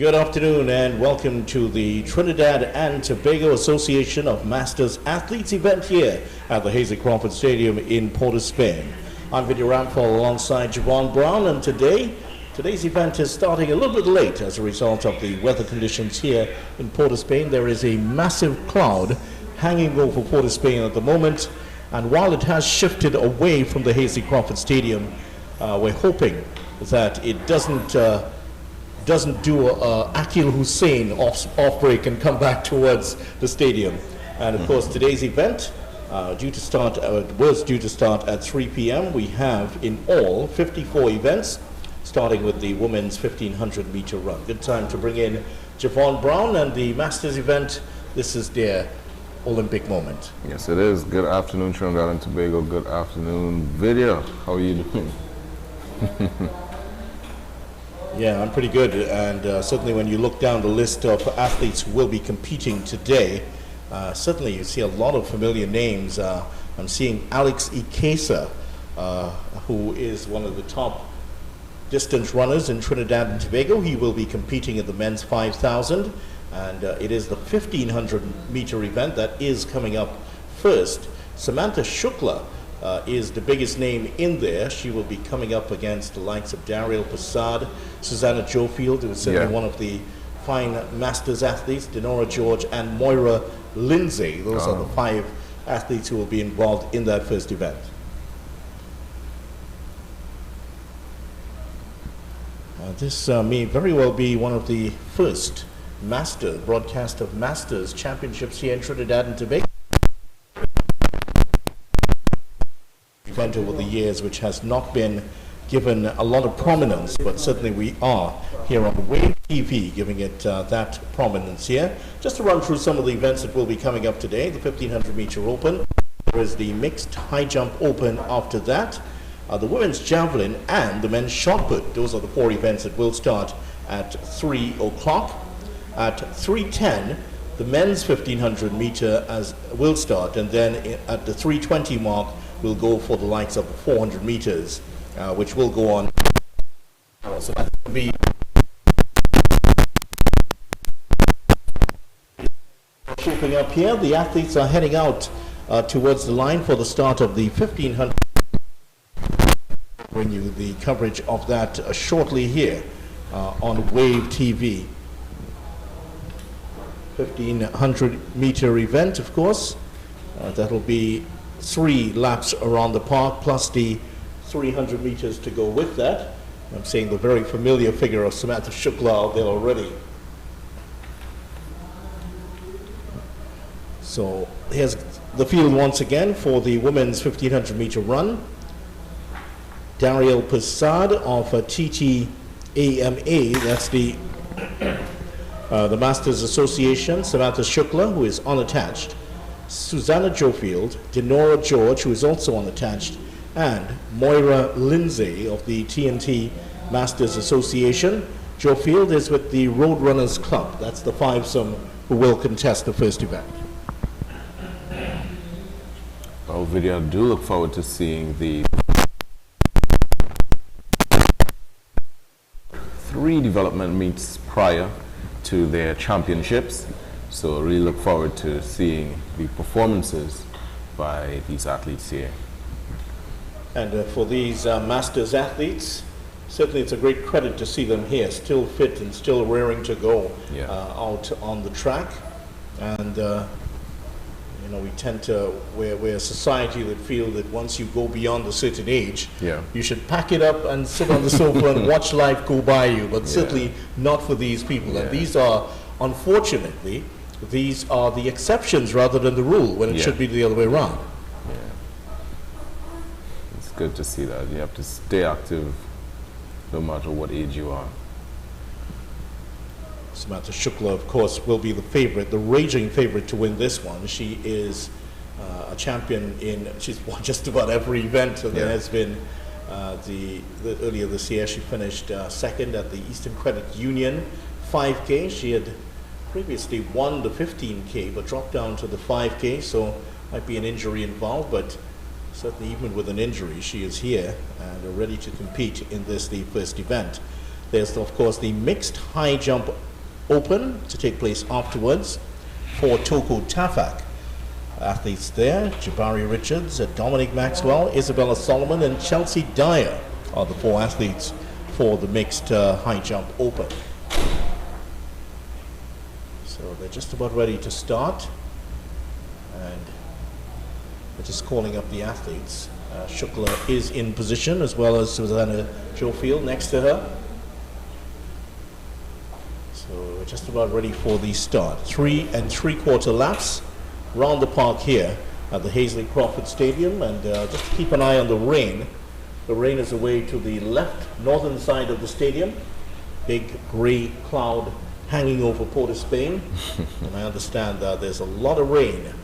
Good afternoon and welcome to the Trinidad and Tobago Association of Masters Athletes event here at the Hasely Crawford Stadium in Port of Spain. I'm Vinny Ramphal alongside Javon Brown, and today's event is starting a little bit late as a result of the weather conditions here in Port of Spain. There is a massive cloud hanging over Port of Spain at the moment, and while it has shifted away from the Hasely Crawford Stadium, we're hoping that it doesn't do Akil Hussein off break and come back towards the stadium. And of course, today's event was due to start at 3 p.m. We have in all 54 events, starting with the women's 1500 meter run. Good time to bring in Javon Brown and the Masters event. This is their Olympic moment. Yes, it is. Good afternoon, Trinidad and Tobago. Good afternoon, Vidya. How are you doing? Yeah, I'm pretty good, and certainly when you look down the list of athletes who will be competing today, certainly you see a lot of familiar names. I'm seeing Alex Ikesa, who is one of the top distance runners in Trinidad and Tobago. He will be competing in the men's 5,000, and it is the 1,500 meter event that is coming up first. Samantha Shukla is the biggest name in there. She will be coming up against the likes of Dariel Passad, Susanna Jofield, who is certainly one of the fine Masters athletes, Denora George, and Moira Lindsay. Those are the 5 athletes who will be involved in that first event. This may very well be one of the first broadcast of Masters championships here in Trinidad and Tobago. Event over the years which has not been given a lot of prominence, but certainly we are here on Wave TV giving it that prominence here. Just to run through some of the events that will be coming up today: the 1500 meter open, there is the mixed high jump open after that, the women's javelin and the men's shot put. Those are the 4 events that will start at 3 o'clock. At 3:10 the men's 1500 meter will start, and then at the 3:20 mark we'll go for the likes of 400 meters, which will go on. So that will be shaping up here. The athletes are heading out towards the line for the start of the 1500. Bring you the coverage of that shortly here on Wave TV. 1500 meter event, of course. That'll be 3 laps around the park, plus the 300 meters to go with that. I'm seeing the very familiar figure of Samantha Shukla out there already. So here's the field once again for the women's 1500 meter run. Dariel Passad of TTAMA, that's the Masters Association. Samantha Shukla, who is unattached. Susanna Jofield, Denora George, who is also unattached, and Moira Lindsay of the TNT Masters Association. Jofield is with the Roadrunners Club. That's the 5-some who will contest the first event. Well, Vidya, I do look forward to seeing the 3 development meets prior to their championships. So I really look forward to seeing the performances by these athletes here. And for these Masters athletes, certainly it's a great credit to see them here, still fit and still raring to go out on the track. And we tend to, we're a society that feel that once you go beyond a certain age, you should pack it up and sit on the sofa and watch life go by you, but certainly not for these people. And these are, unfortunately, these are the exceptions rather than the rule, when it should be the other way around. Yeah. It's good to see that. You have to stay active no matter what age you are. Samantha Shukla, of course, will be the favorite, the raging favorite to win this one. She is a champion she's won just about every event that has been. Earlier this year, she finished second at the Eastern Credit Union 5K. She had previously won the 15K, but dropped down to the 5K, so might be an injury involved, but certainly even with an injury, she is here and ready to compete in the first event. There's, of course, the mixed high jump Open to take place afterwards for Toko Tafak. Athletes there, Jabari Richards, Dominic Maxwell, Isabella Solomon, and Chelsea Dyer are the 4 athletes for the mixed high jump open. So they're just about ready to start, and they're just calling up the athletes. Shukla is in position, as well as Susanna Jofield next to her. So we're just about ready for the start. 3 3/4 laps round the park here at the Hazley Crawford Stadium, and just keep an eye on the rain. The rain is away to the left northern side of the stadium. Big gray cloud hanging over Port of Spain. And I understand that there's a lot of rain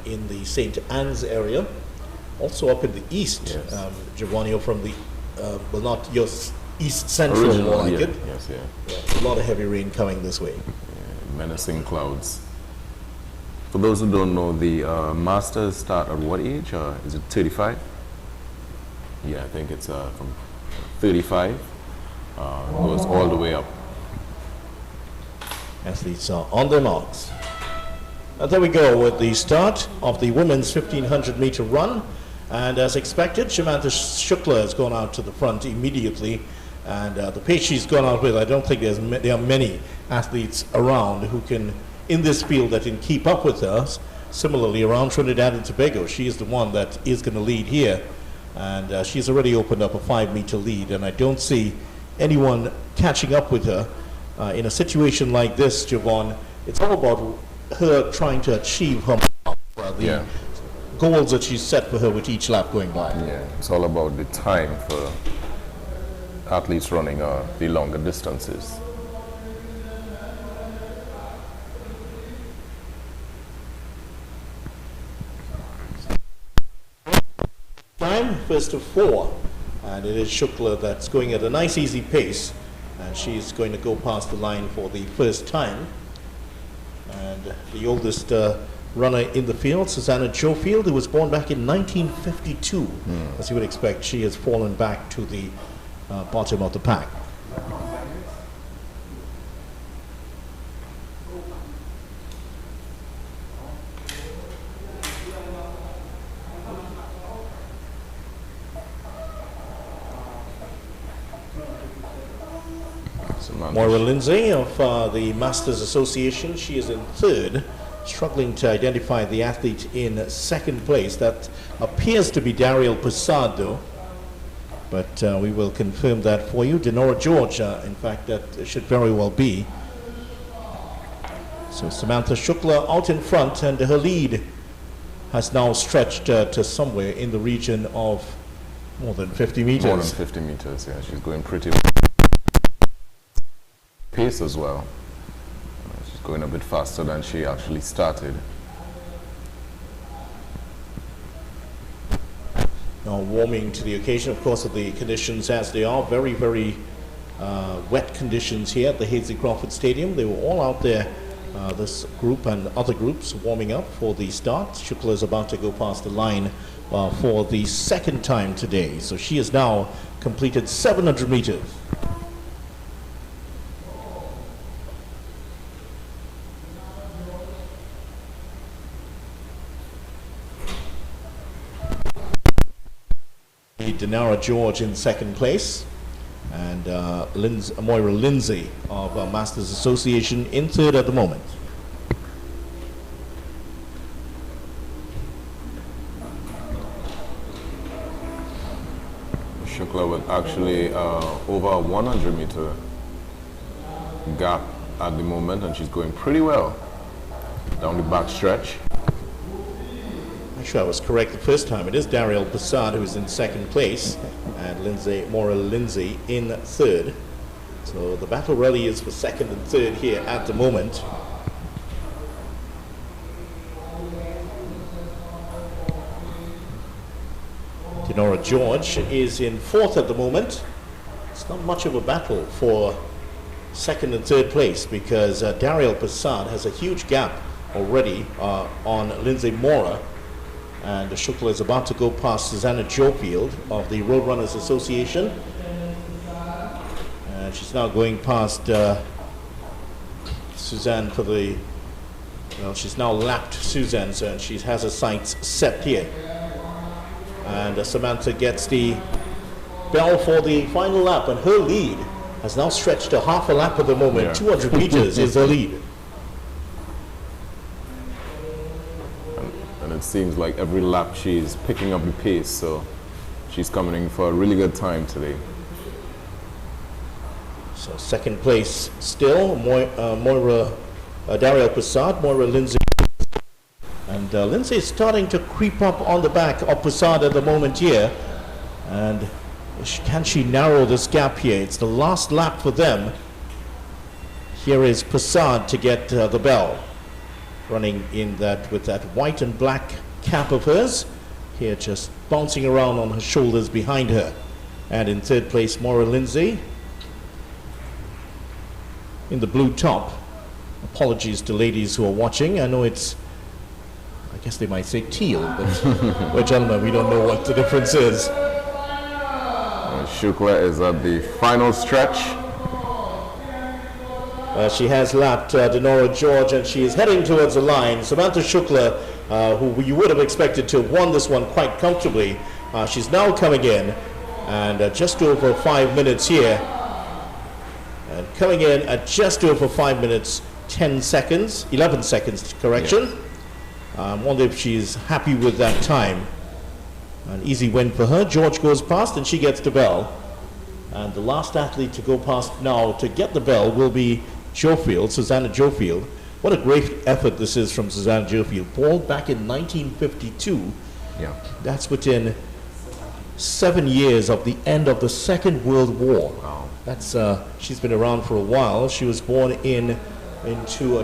in the St. Anne's area. Also up in the east, yes. Giovanni, from the, well, not your east central, more like it. Yes, yeah. Yeah, a lot of heavy rain coming this way. Yeah, menacing clouds. For those who don't know, the Masters start at what age? Is it 35? Yeah, I think it's from 35. Goes all the way up. Athletes are on their marks. And there we go with the start of the women's 1500 meter run. And as expected, Shamantha Shukla has gone out to the front immediately. And the pace she's gone out with, I don't think there are many athletes around who can, in this field, that can keep up with us. Similarly, around Trinidad and Tobago, she is the one that is going to lead here. And she's already opened up a 5-meter lead. And I don't see anyone catching up with her. In a situation like this, Javon, it's all about her trying to achieve her goals that she's set for her with each lap going by. Yeah, it's all about the time for athletes running the longer distances. Time, first of 4, and it is Shukla that's going at a nice easy pace, and she's going to go past the line for the first time. And the oldest runner in the field, Susanna Jofield, who was born back in 1952. As you would expect, she has fallen back to the bottom of the pack. Moira Lindsay of the Masters Association, she is in 3rd, struggling to identify the athlete in 2nd place. That appears to be Dariel Prasad, though, but we will confirm that for you. Denora George, in fact, that should very well be. So Samantha Shukla out in front, and her lead has now stretched to somewhere in the region of more than 50 meters. More than 50 meters, yeah. She's going pretty well. Pace as well. She's going a bit faster than she actually started. Now warming to the occasion, of course, of the conditions as they are. Very, very wet conditions here at the Hazley Crawford Stadium. They were all out there, this group and other groups, warming up for the start. Shukla is about to go past the line for the 2nd time today. So she has now completed 700 meters. Denara George in 2nd place, and Moira Lindsay of Masters Association in 3rd at the moment. Shukla with actually over a 100-meter gap at the moment, and she's going pretty well down the back stretch. I'm sure I was correct the first time. It is Dariel Prasad who is in 2nd place, and Moira Lindsay in 3rd. So the battle really is for 2nd and 3rd here at the moment. Denora George is in 4th at the moment. It's not much of a battle for 2nd and 3rd place, because Dariel Prasad has a huge gap already on Lindsay Mora. And Shukla is about to go past Susanna Jofield of the Roadrunners Association. And she's now going past Suzanne for the, well, she's now lapped Suzanne, so she has her sights set here. And Samantha gets the bell for the final lap, and her lead has now stretched to half a lap at the moment. Yeah. 200 meters is her lead. And it seems like every lap she's picking up the pace, so she's coming in for a really good time today. So second place still, Moira Daria Prasad, Moira Lindsay. And Lindsay is starting to creep up on the back of Prasad at the moment here. And can she narrow this gap here? It's the last lap for them. Here is Prasad to get the bell. Running in that with that white and black cap of hers. Here just bouncing around on her shoulders behind her. And in third place, Moira Lindsay in the blue top. Apologies to ladies who are watching. I know it's, I guess they might say teal, but we're gentlemen, we don't know what the difference is. Shukla is at the final stretch. She has lapped Denora George, and she is heading towards the line. Samantha Shukla, who you would have expected to have won this one quite comfortably, she's now coming in, and just over 5 minutes here. And coming in at just over 5 minutes, 10 seconds, 11 seconds, correction. I wonder if she's happy with that time. An easy win for her. George goes past and she gets the bell. And the last athlete to go past now to get the bell will be Jofield, Susanna Jofield. What a great effort this is from Susanna Jofield. Born back in 1952. Yeah. That's within 7 years of the end of the Second World War. Wow. That's she's been around for a while. She was born into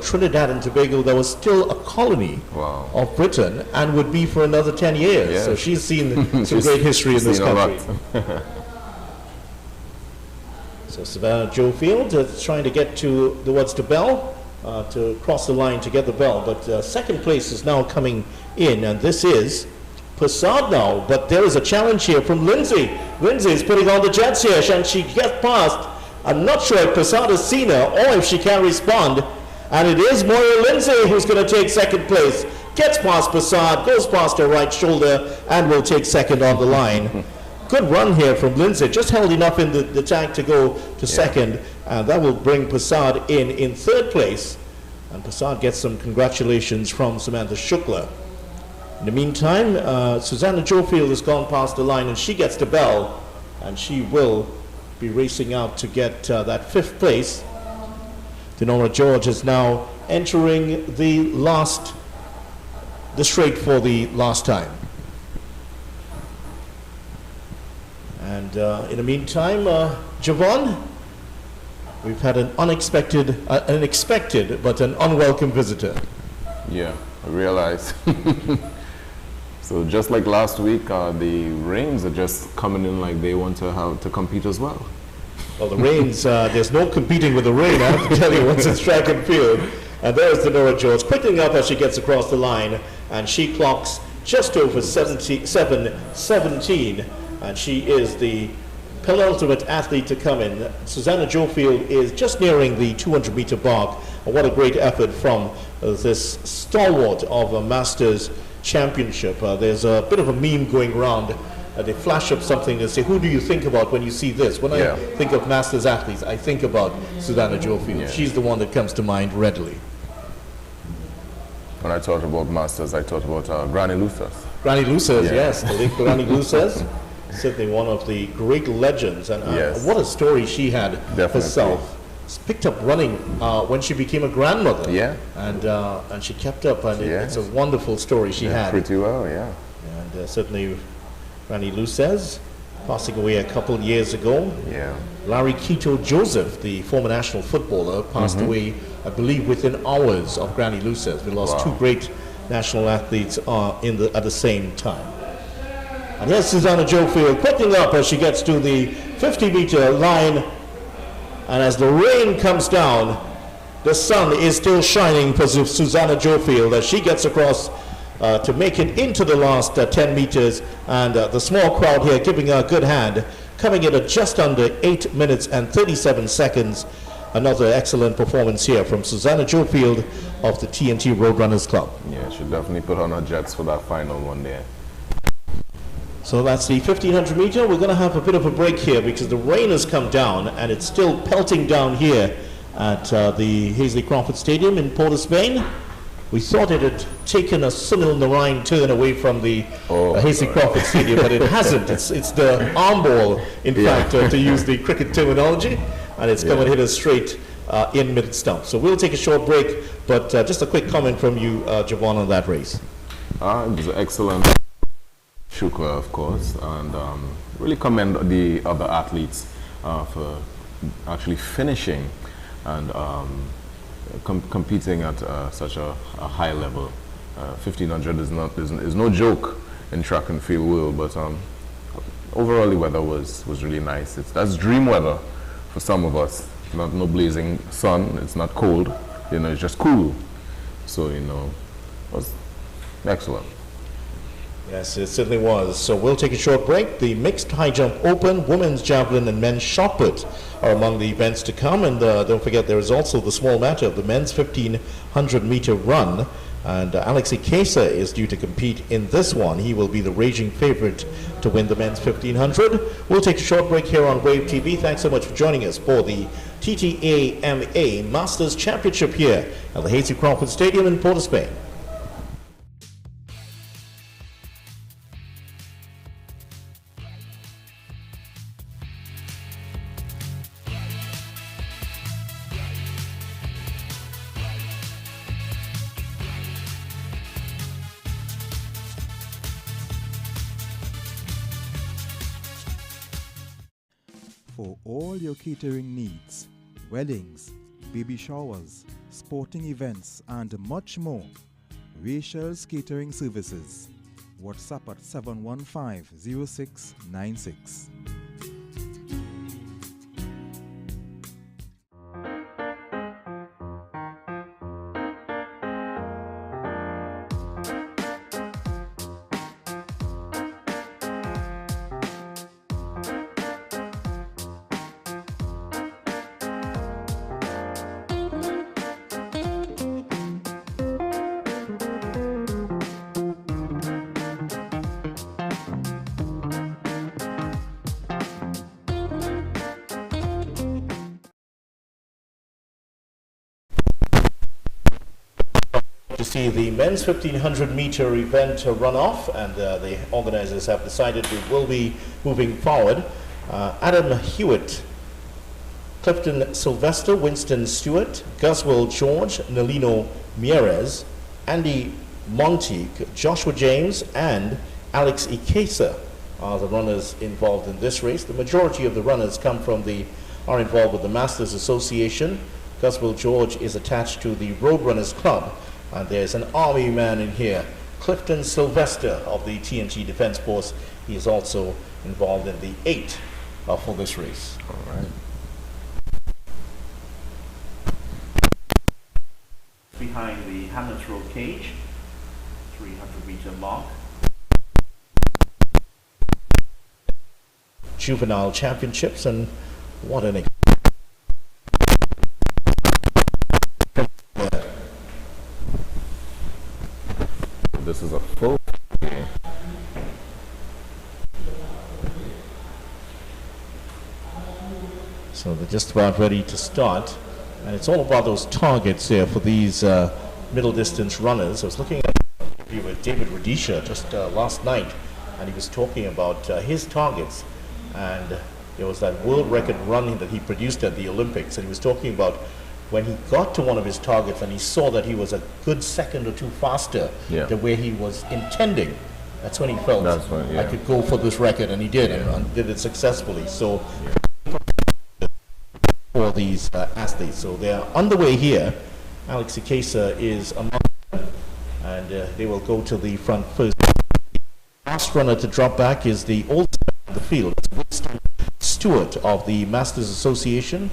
Trinidad and Tobago that was still a colony Wow. of Britain and would be for another 10 years. Yeah. So she's seen some great history in this country. So Savannah Jofield trying to get towards the bell, to cross the line to get the bell. But second place is now coming in, and this is Prasad now. But there is a challenge here from Lindsay. Lindsay is putting on the jets here, and she gets past. I'm not sure if Prasad has seen her or if she can respond. And it is Moira Lindsay who's going to take second place. Gets past Prasad, goes past her right shoulder, and will take second on the line. Good run here from Lindsay. Just held enough in the tank to go to second. And that will bring Prasad in third place. And Prasad gets some congratulations from Samantha Shukla. In the meantime, Susanna Jofield has gone past the line and she gets the bell. And she will be racing out to get that fifth place. Denora George is now entering the straight for the last time. And in the meantime, Javon, we've had an expected but an unwelcome visitor. Yeah, I realize. So just like last week, the Rains are just coming in like they want to compete as well. Well, the Rains, there's no competing with the rain, I have to tell you, once it's track and field. And there's Denora George quickening up as she gets across the line, and she clocks just over 17, and she is the penultimate athlete to come in. Susanna Jofield is just nearing the 200-meter mark. And what a great effort from this stalwart of a Masters Championship. There's a bit of a meme going around. They flash up something and say, who do you think about when you see this? When I think of Masters athletes, I think about Susanna Jofield. Yeah. She's the one that comes to mind readily. When I thought about Masters, I thought about Granny Luthers. Granny Luthers, yes. The late Granny Luthers. Certainly one of the great legends. And what a story she had herself. Picked up running when she became a grandmother. Yeah. And she kept up, and it's a wonderful story she had. Pretty well, yeah. And certainly Granny Luthers, passing away a couple of years ago. Yeah. Larry Quito Joseph, the former national footballer, passed away, I believe, within hours of Granny Luthers. We lost two great national athletes at the same time. And here's Susanna Jofield quickening up as she gets to the 50-meter line. And as the rain comes down, the sun is still shining for Susanna Jofield as she gets across to make it into the last 10 meters. And the small crowd here giving her a good hand, coming in at just under 8 minutes and 37 seconds. another excellent performance here from Susanna Jofield of the TNT Roadrunners Club. Yeah, she'll definitely put on her jets for that final one there. So that's the 1500 meter. We're going to have a bit of a break here because the rain has come down and it's still pelting down here at the Hazley Crawford Stadium in Port of Spain. We thought it had taken a Sunil Narayan turn away from the Hazley Crawford Stadium, but it hasn't. It's the arm ball, in fact, to use the cricket terminology, and it's come and hit us straight in mid-stump. So we'll take a short break, but just a quick comment from you, Javon, on that race. It was an excellent shukla, of course, and really commend the other athletes for actually finishing and competing at such a high level. 1500 is no joke in track and field world, but overall the weather was really nice. That's dream weather for some of us. No blazing sun, it's not cold, it's just cool. So it was excellent. Yes, it certainly was. So we'll take a short break. The mixed high jump open, women's javelin and men's shot put are among the events to come. And don't forget, there is also the small matter of the men's 1500 meter run. And Alex Ikesa is due to compete in this one. He will be the raging favorite to win the men's 1500. We'll take a short break here on Wave TV. Thanks so much for joining us for the TTAMA Masters Championship here at the Hazley Crawford Stadium in Port of Spain. For all your catering needs, weddings, baby showers, sporting events, and much more, Rachel's Catering Services. WhatsApp at 715-0696. To see the men's 1500 meter event runoff, and the organizers have decided we will be moving forward. Adam Hewitt, Clifton Sylvester, Winston Stewart, Guswell George, Nalino Mieres, Andy Monteith, Joshua James, and Alex Ikesa are the runners involved in this race. The majority of the runners are involved with the Masters Association. Guswell George is attached to the Roadrunners Club. And there's an army man in here, Clifton Sylvester of the TNT Defense Force. He is also involved in the 8 for this race. All right. Behind the Hamlet's Road cage, 300 meter mark. Juvenile Championships, and what an This is a full game. So they're just about ready to start, and it's all about those targets here for these middle distance runners. I was looking at an interview with David Rudisha just last night, and he was talking about his targets, and there was that world record run that he produced at the Olympics, and he was talking about when he got to one of his targets and he saw that he was a good second or two faster than where he was intending. That's when he felt I could go for this record, and he did, and did it successfully. So for these athletes, so they are underway here. Alex Ikesa is among them, and they will go to the front first. The last runner to drop back is the oldest man in the field. It's Winston Stewart of the Masters Association.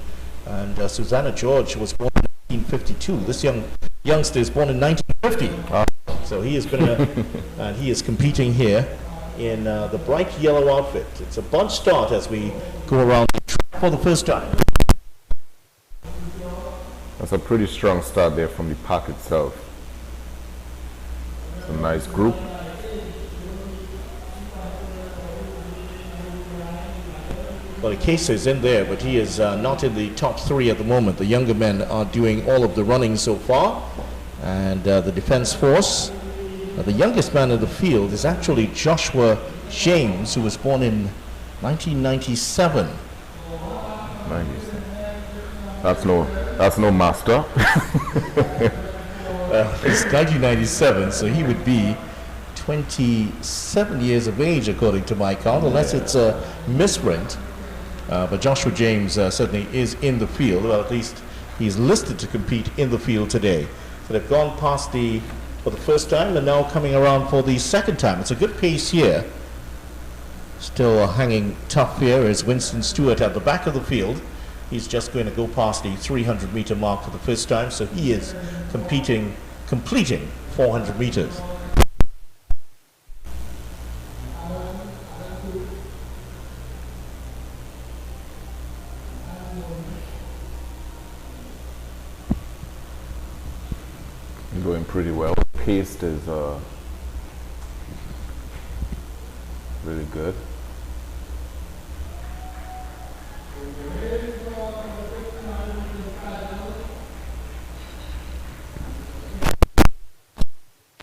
And Susanna George was born in 1952. This youngster is born in 1950. So he has been, and he is competing here in the bright yellow outfit. It's a bunch start as we go around the track for the first time. That's a pretty strong start there from the pack itself. It's a nice group. Well, the case is in there, but he is not in the top three at the moment. The younger men are doing all of the running so far. And the defense force, the youngest man in the field is actually Joshua James, who was born in 1997. 97. That's no master. It's 1997, so he would be 27 years of age, according to my count, unless it's a misprint. But Joshua James certainly is in the field, well, at least he's listed to compete in the field today. So they've gone past for the first time and now coming around for the second time. It's a good pace here. Still hanging tough here is Winston Stewart at the back of the field. He's just going to go past the 300-meter mark for the first time, so he is completing 400 meters. Going pretty well. Pace is really good.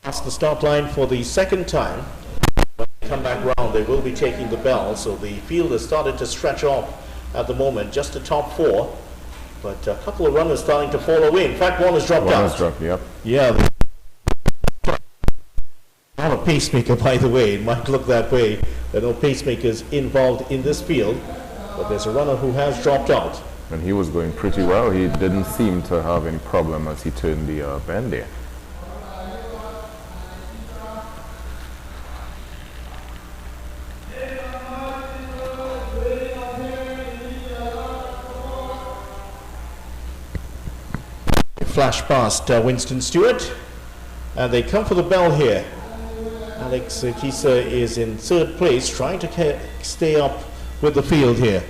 Past the start line for the second time. When they come back round, they will be taking the bell, so the field has started to stretch off at the moment, just the top four. But a couple of runners starting to fall away. In fact, one has dropped out. One has dropped, yep. Yeah. Not a pacemaker, by the way. It might look that way. There are no pacemakers involved in this field. But there's a runner who has dropped out. And he was going pretty well. He didn't seem to have any problem as he turned the bend there. Flash past Winston Stewart, and they come for the bell here. Alex Kisa is in third place, trying to stay up with the field here,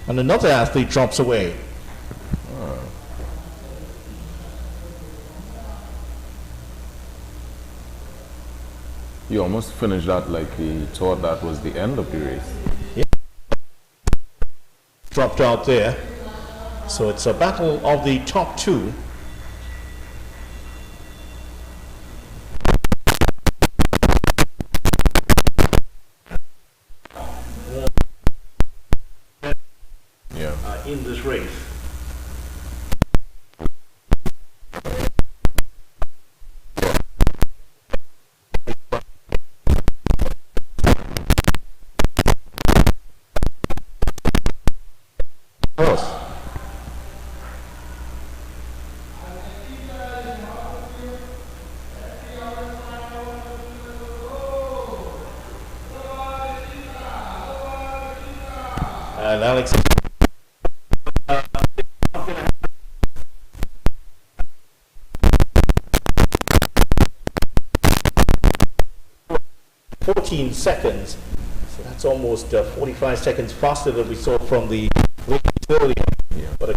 and another athlete drops away. He almost finished that like he thought that was the end of the race. Yeah. Dropped out there, so it's a battle of the top two. In this race. And Alex 14 seconds, so that's almost 45 seconds faster than we saw from the race earlier. Yeah. But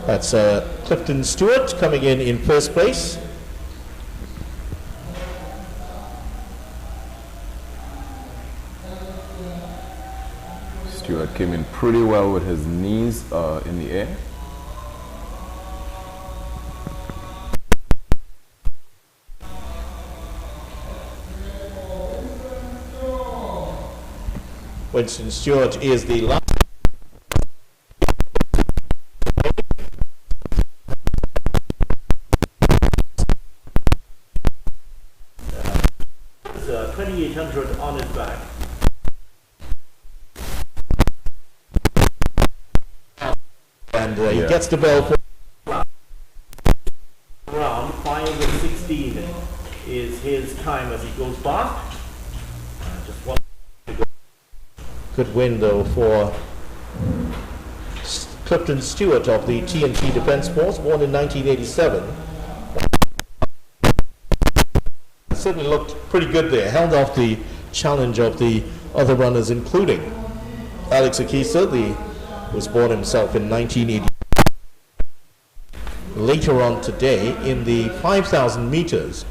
that's Clifton Stewart coming in first place. Stewart came in pretty well with his knees in the air. Winston Stewart is the last. 2,800 on his back. And he gets the bell for round. 5:16 is his time as he goes past. Just one to go. Good win though for Clifton Stewart of the TNT Defense Force, born in 1987. Certainly looked pretty good there, held off the challenge of the other runners, including Alex Akisa, was born himself in 1980. Later on today in the 5,000 meters,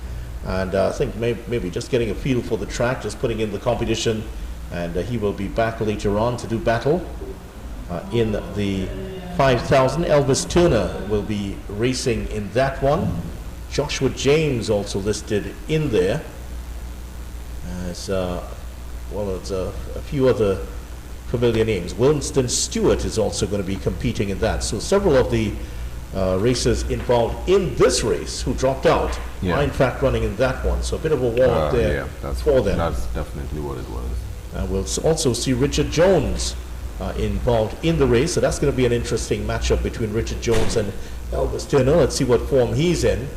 and I think maybe just getting a feel for the track, just putting in the competition, and he will be back later on to do battle in the 5,000. Elvis Turner will be racing in that one. Joshua James also listed in there. As well as a few other familiar names. Winston Stewart is also going to be competing in that. So several of the racers involved in this race who dropped out are in fact running in that one. So a bit of a warm-up there for them. That's definitely what it was. We'll also see Richard Jones involved in the race. So that's going to be an interesting matchup between Richard Jones and Elvis Turner. Let's see what form he's in.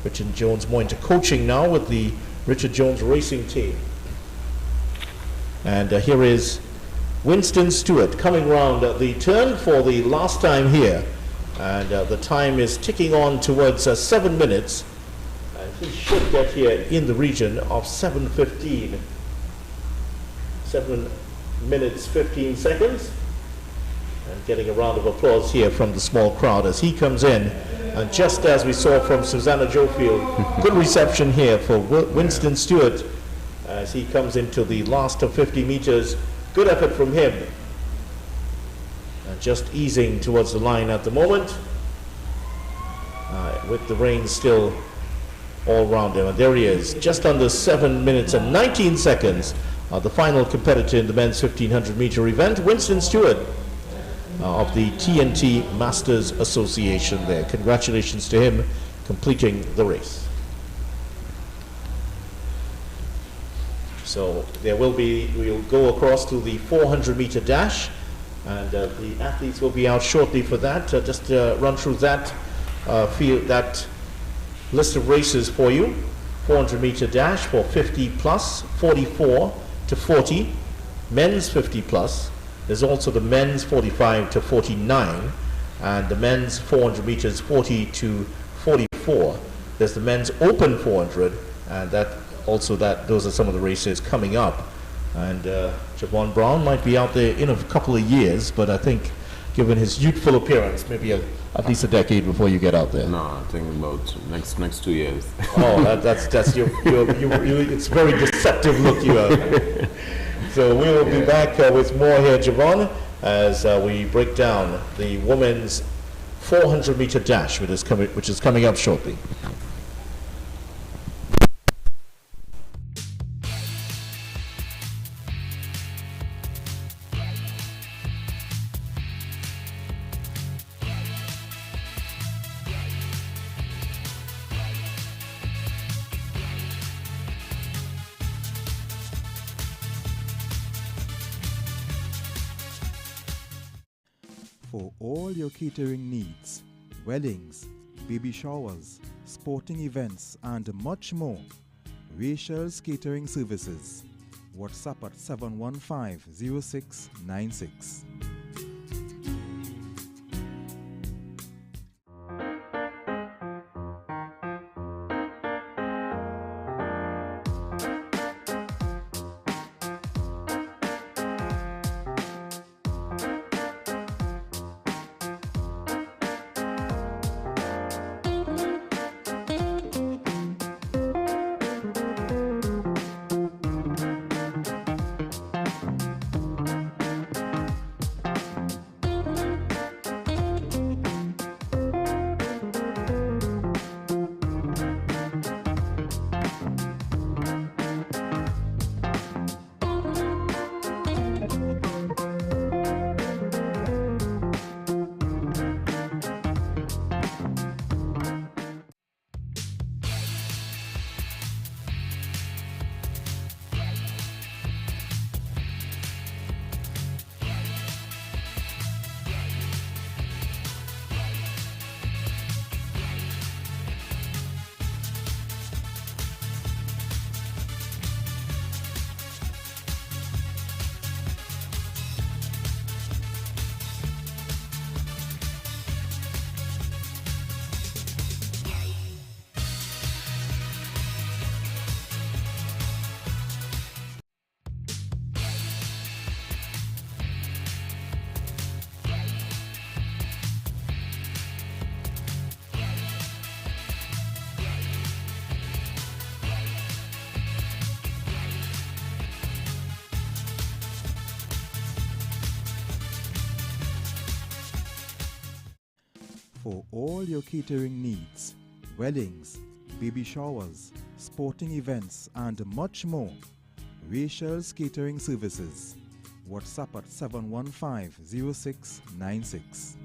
Richard Jones more into coaching now with the Richard Jones racing team. And here is Winston Stewart coming round the turn for the last time here. And the time is ticking on towards 7 minutes. And he should get here in the region of 7:15. 7 minutes, 15 seconds. And getting a round of applause here from the small crowd as he comes in. And just as we saw from Susanna Jofield, good reception here for Winston Stewart as he comes into the last of 50 meters. Good effort from him. And just easing towards the line at the moment with the reins still all round him. And there he is, just under 7 minutes and 19 seconds. The final competitor in the men's 1500 meter event, Winston Stewart of the TNT Masters Association there. Congratulations to him completing the race. So there will be, we'll go across to the 400 meter dash, and the athletes will be out shortly for that. Just run through that that list of races for you. 400 meter dash for 50 plus, 44 to 40, men's 50 plus. There's also the men's 45 to 49, and the men's 400 meters 40 to 44. There's the men's open 400, and those are some of the races coming up. And Javon Brown might be out there in a couple of years, but I think given his youthful appearance, maybe at least a decade before you get out there. No, I think about next 2 years. Oh, that's your it's very deceptive look you have. So we will be back with more here, Javon, as we break down the women's 400 meter dash, which is coming up shortly. For all your catering needs, weddings, baby showers, sporting events, and much more, Rachel's Catering Services. WhatsApp at 715-0696. For all your catering needs, weddings, baby showers, sporting events and much more, Rachel's Catering Services. WhatsApp at 715-0696.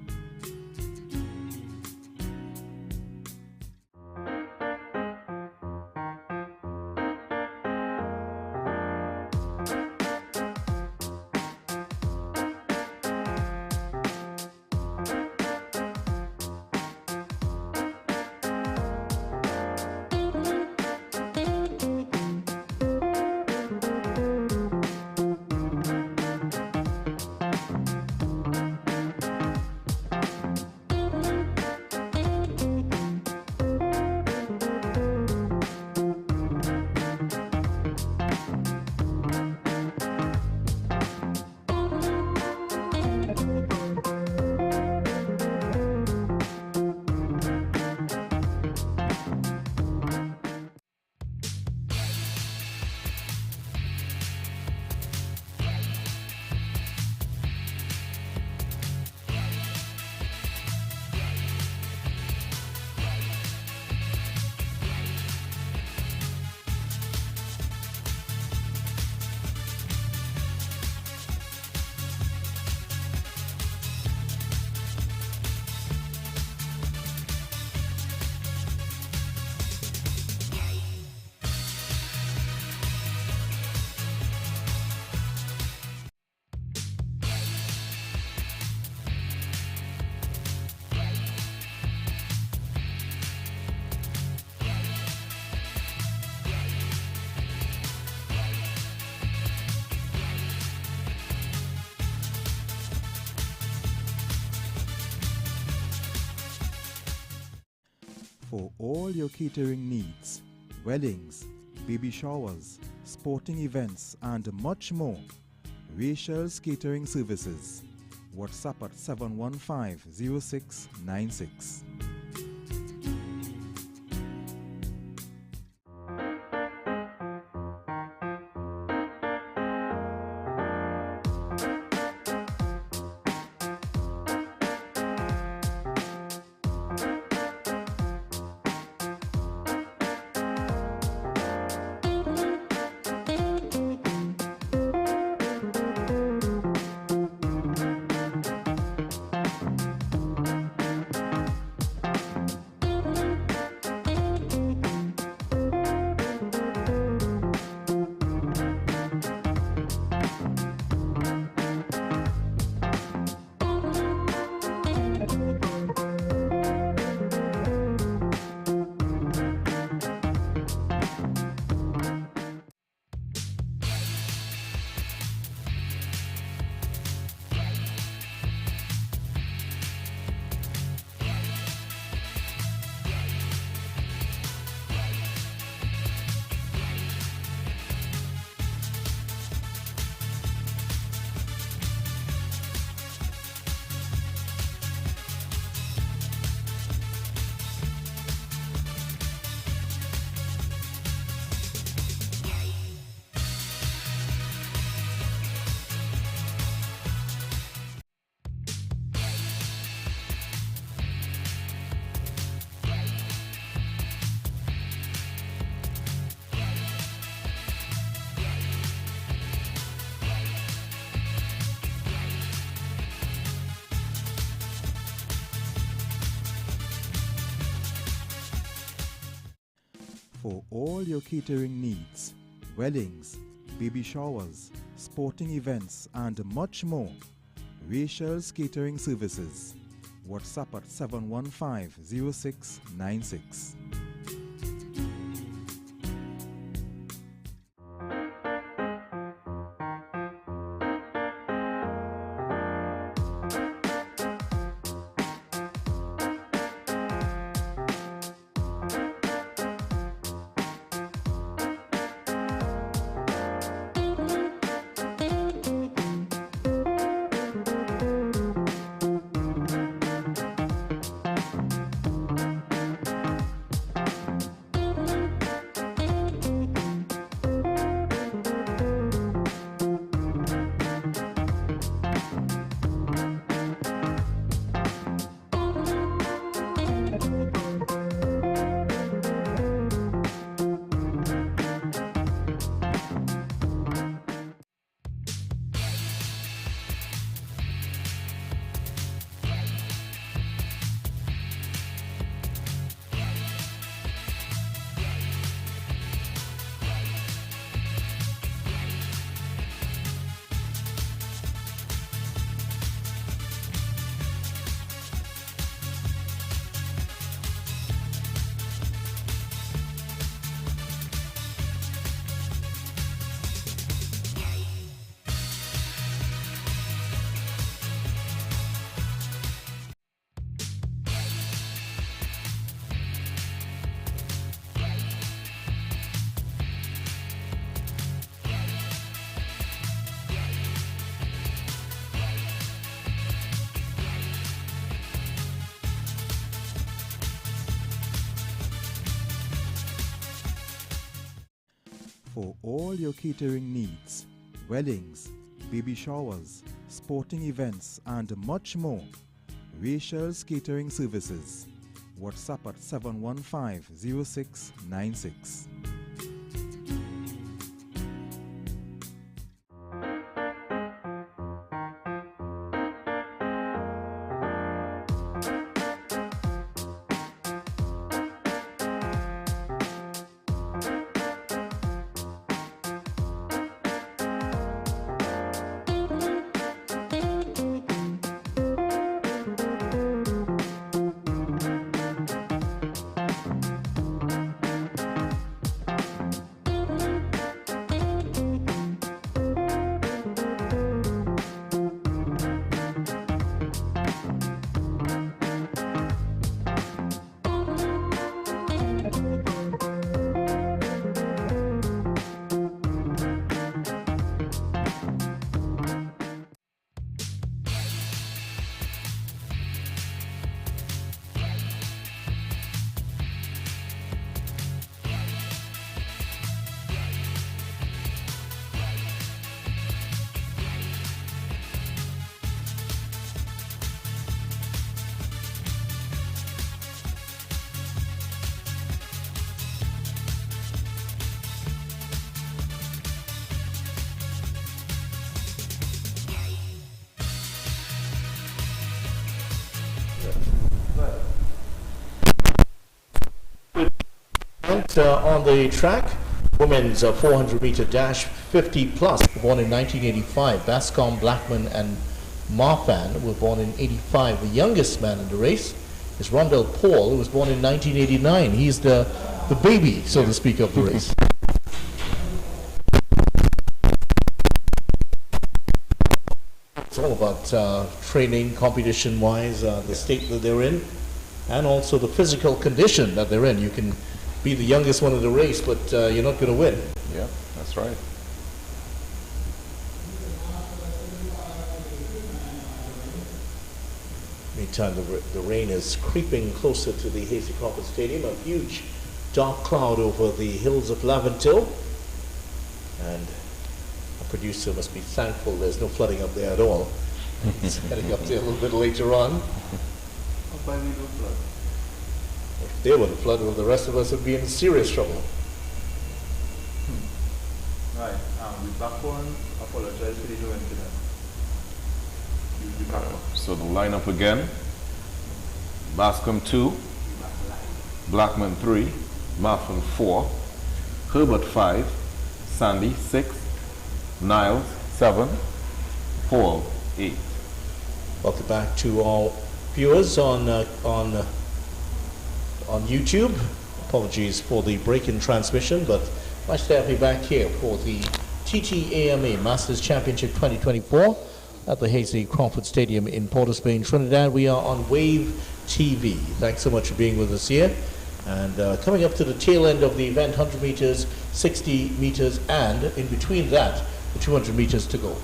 For all your catering needs, weddings, baby showers, sporting events and much more, Rachel's Catering Services. WhatsApp at 715-0696. For all your catering needs, weddings, baby showers, sporting events and much more, Rachel's Catering Services. WhatsApp at 715-0696. For all your catering needs, weddings, baby showers, sporting events, and much more, Rachel's Catering Services. WhatsApp at 715-0696. On the track, women's 400-meter dash 50 plus, born in 1985. Bascom, Blackman, and Marfan were born in 85. The youngest man in the race is Rondell Paul, who was born in 1989. He's the baby, so to speak, of the race. It's all about training, competition-wise, the state that they're in, and also the physical condition that they're in. You can be the youngest one in the race, but you're not going to win. Yeah, that's right. Meantime, the rain is creeping closer to the Hasty Crawford Stadium. A huge dark cloud over the hills of Laventille. And our producer must be thankful there's no flooding up there at all. He's heading up there a little bit later on. If they were the flood, well, the rest of us would be in serious trouble. Right. We back on. Apologize for the no incident. So the lineup again: Bascom 2, Blackman 3, Marfan 4, Herbert 5, Sandy 6, Niles 7, Paul 8. Welcome back to all viewers on YouTube. Apologies for the break in transmission, but nice to have you back here for the TTAMA Masters Championship 2024 at the Hasty Crawford Stadium in Port of Spain, Trinidad. We are on Wave TV. Thanks so much for being with us here. And coming up to the tail end of the event, 100 meters, 60 meters, and in between that, the 200 meters to go.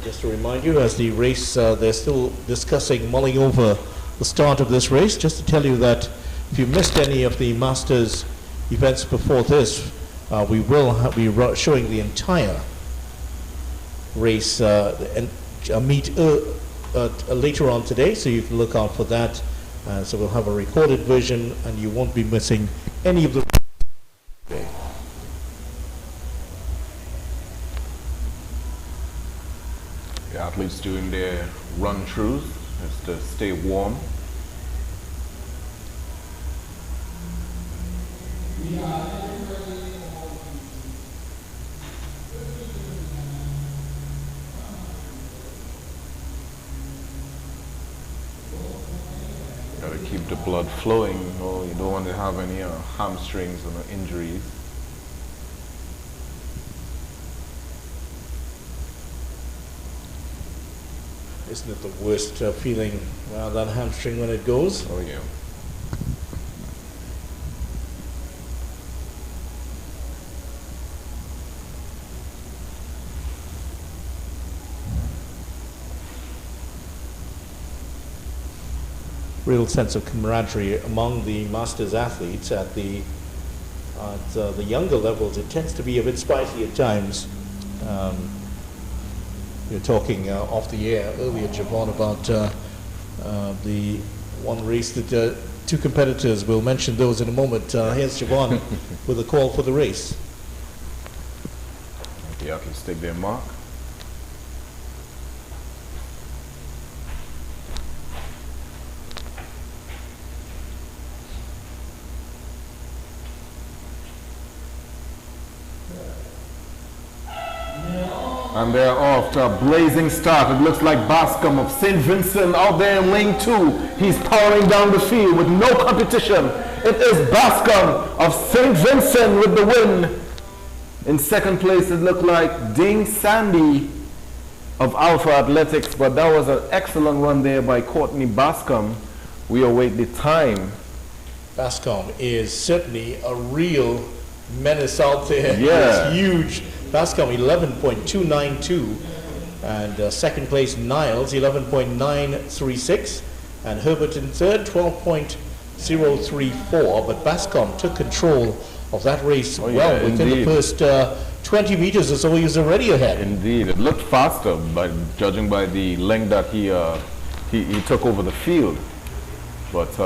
Just to remind you, as the race, they're still discussing, mulling over the start of this race. Just to tell you that if you missed any of the Masters events before this, we will be showing the entire race and a meet later on today, so you can look out for that. So we'll have a recorded version, and you won't be missing any of the. The athletes doing their run-throughs just to stay warm. Gotta keep the blood flowing. You know, you don't want to have any hamstrings or injuries. Isn't it the worst feeling, well, that hamstring when it goes? Oh yeah. real sense of camaraderie among the Masters athletes at the younger levels. It tends to be a bit spicy at times. We were talking off the air earlier, Javon, about the one race that two competitors. We'll mention those in a moment. Here's Javon with a call for the race. The athletes take their mark. And they're off to a blazing start. It looks like Bascom of St. Vincent out there in lane 2. He's powering down the field with no competition. It is Bascom of St. Vincent with the win. In second place, it looked like Ding Sandy of Alpha Athletics, but that was an excellent run there by Courtney Bascom. We await the time. Bascom is certainly a real menace out there. Yeah. It's huge. Bascom 11.292, and second place Niles 11.936, and Herbert in third 12.034. But Bascom took control of that race well. Within the first 20 meters or so, he was already ahead. Indeed, it looked faster, but judging by the length that he took over the field. But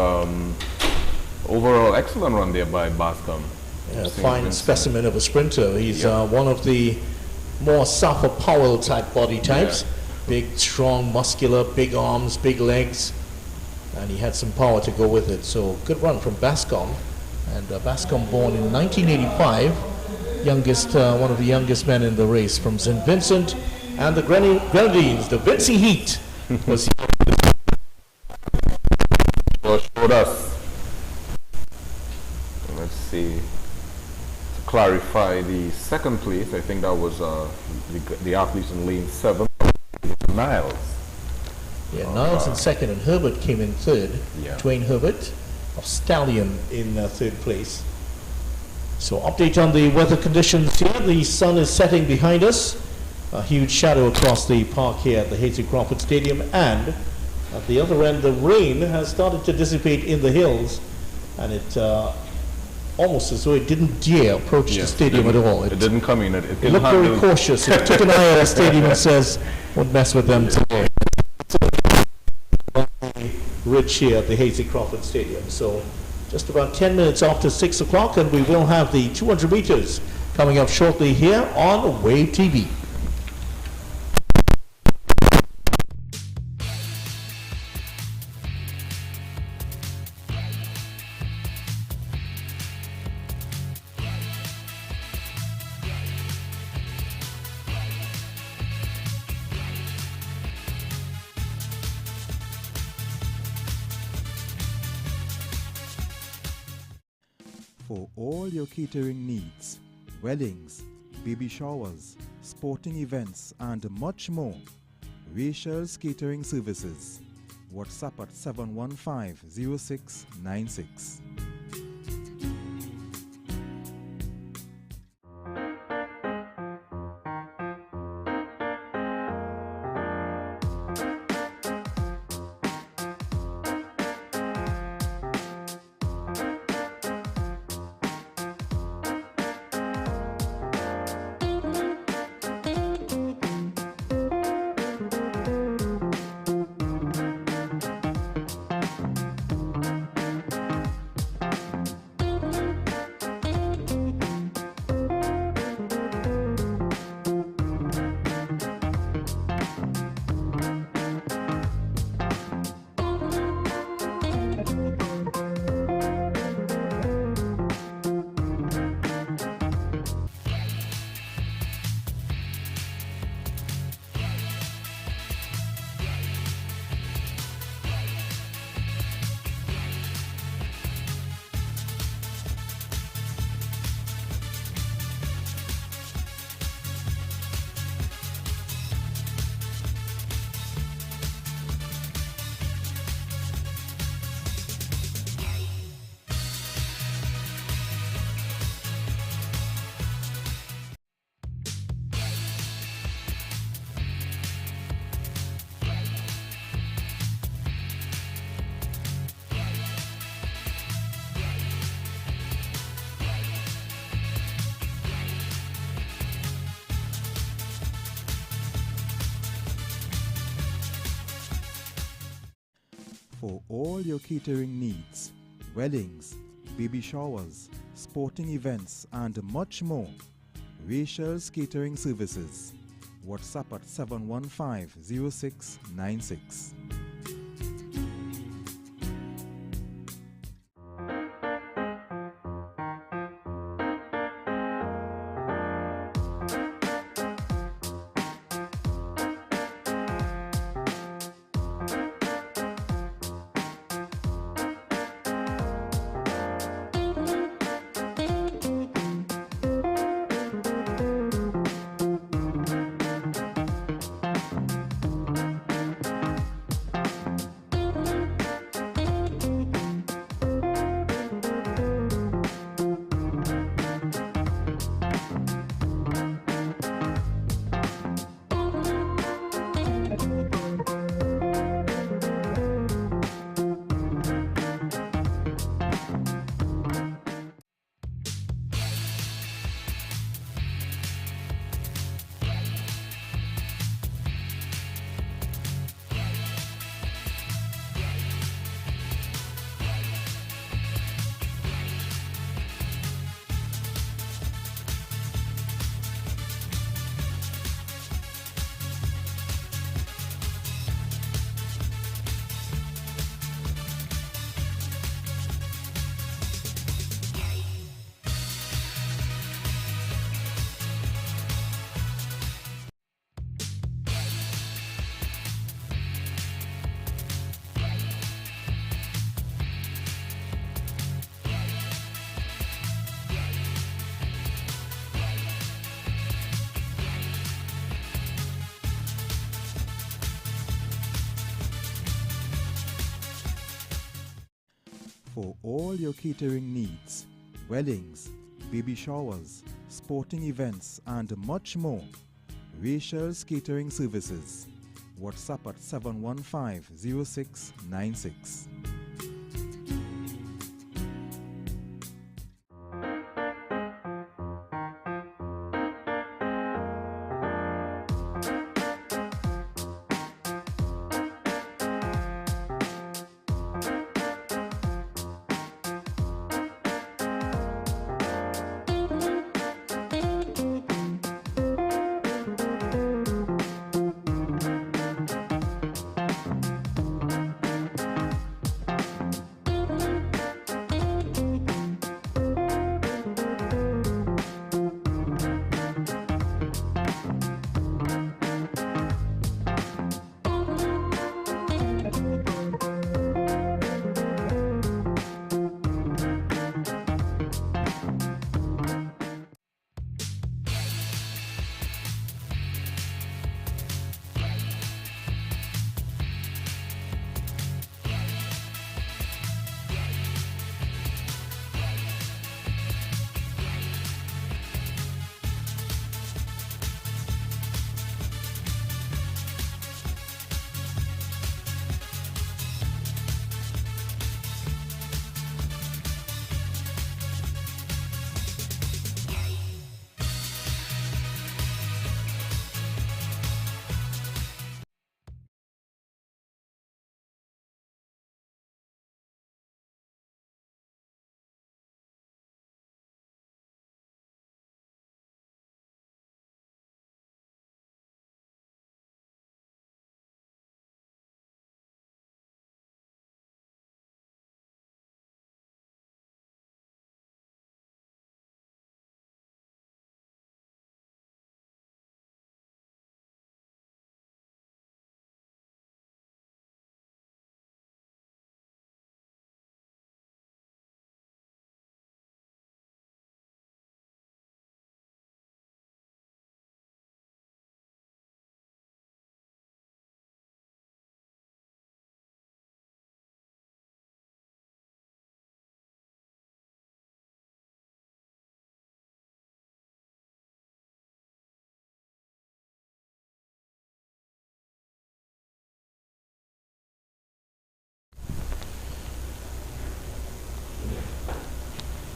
overall, excellent run there by Bascom. A fine specimen of a sprinter. He's one of the more Safa Powell type body types. Big, strong, muscular, big arms, big legs, and he had some power to go with it. So good run from Bascom. And Bascom born in 1985, one of the youngest men in the race from St. Vincent and the Grenadines. The Vincy Heat was here. Showed us. Let's see. Clarify the second place. I think that was the athletes in lane 7. Niles. Yeah, Niles in second, and Herbert came in third. Yeah. Dwayne Herbert of Stallion in third place. So update on the weather conditions here. The sun is setting behind us. A huge shadow across the park here at the Hasty Crawford Stadium, and at the other end the rain has started to dissipate in the hills, and it almost as though it didn't dare approach the stadium at all. It didn't come in. It looked very cautious. It took an eye at the stadium and says, won't mess with them today. Rich here at the Hasty Crawford Stadium. So just about 10 minutes after 6 o'clock, and we will have the 200 meters coming up shortly here on Wave TV. For all your catering needs, weddings, baby showers, sporting events, and much more, Rachel's Catering Services. WhatsApp at 715-0696. For all your catering needs, weddings, baby showers, sporting events, and much more, Rachel's Catering Services. WhatsApp at 715-0696. For all your catering needs, weddings, baby showers, sporting events, and much more, Rachel's Catering Services. WhatsApp at 715-0696.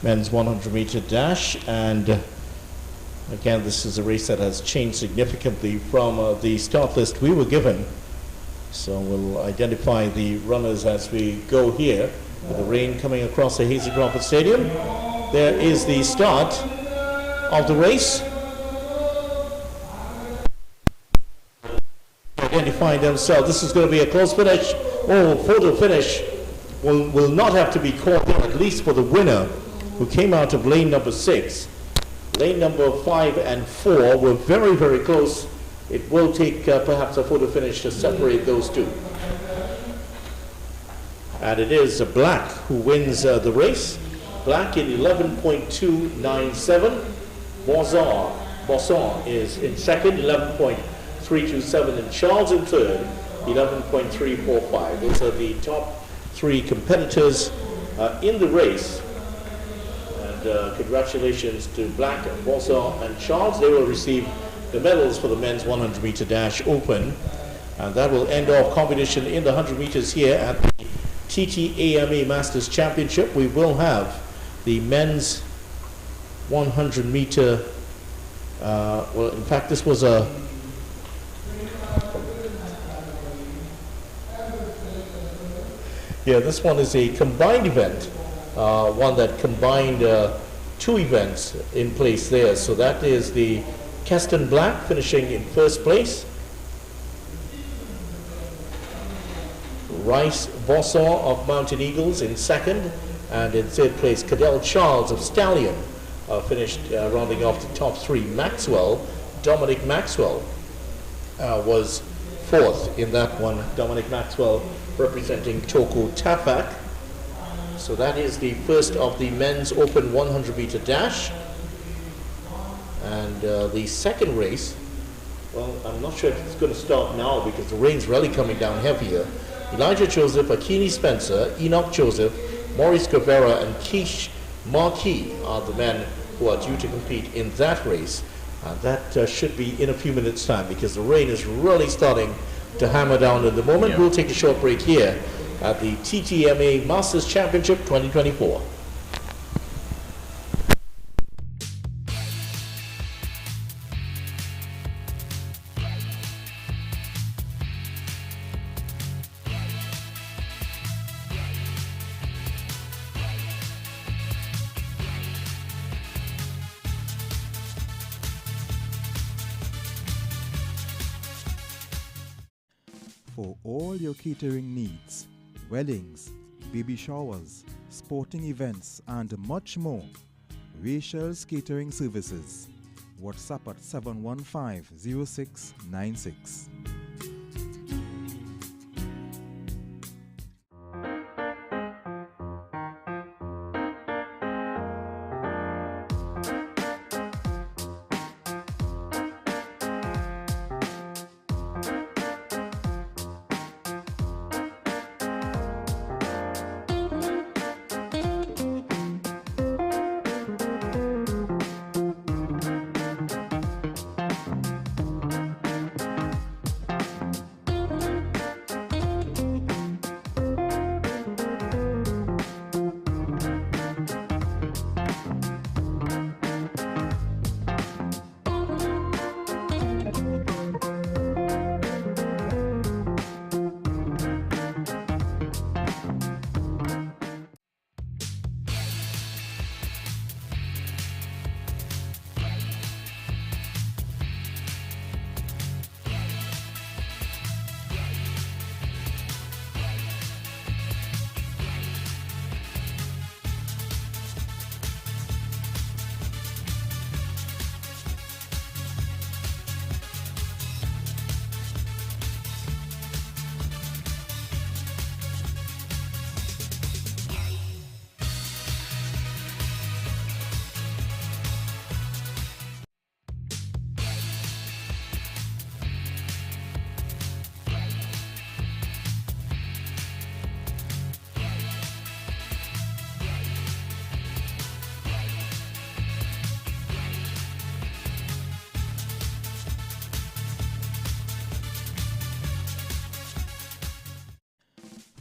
Men's 100-meter dash, and again, this is a race that has changed significantly from the start list we were given. So we'll identify the runners as we go here, with the rain coming across the Hazy Crawford Stadium. There is the start of the race. Identifying themselves. This is going to be a close finish. Oh, photo finish will not have to be called in, at least for the winner, who came out of lane number 6. Lane number 5 and 4 were very, very close. It will take perhaps a photo finish to separate those two. And it is Black who wins the race. Black in 11.297. Bosson is in second, 11.327, and Charles in third, 11.345. Those are the top 3 competitors in the race. And congratulations to Black, Bosson, and Charles. They will receive the medals for the men's 100 meter dash open. And that will end off competition in the 100 meters here at the TTAMA Masters Championship. We will have the men's 100 meter, well, in fact, this was a this one is a combined event, one that combined 2 events in place there. So that is the Keston Black finishing in first place. Rice Bosson of Mountain Eagles in second, and in third place Cadell Charles of Stallion finished rounding off the top 3. Dominic Maxwell was fourth in that one. Dominic Maxwell representing Toko Tafak. So that is the first of the men's open 100 meter dash. And the second race, well, I'm not sure if it's going to start now because the rain's really coming down heavier. Elijah Joseph, Akini Spencer, Enoch Joseph, Maurice Guevara, and Keish Marquis are the men who are due to compete in that race. That should be in a few minutes' time because the rain is really starting to hammer down at the moment. Yeah. We'll take a short break here at the TTMA Masters Championship 2024. For all your catering needs, weddings, baby showers, sporting events, and much more, Rachel's Catering Services. WhatsApp at 715-0696.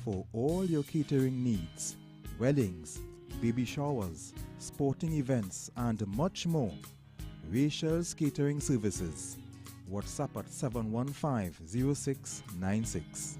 For all your catering needs, weddings, baby showers, sporting events, and much more, Rachel's Catering Services. WhatsApp at 715-0696.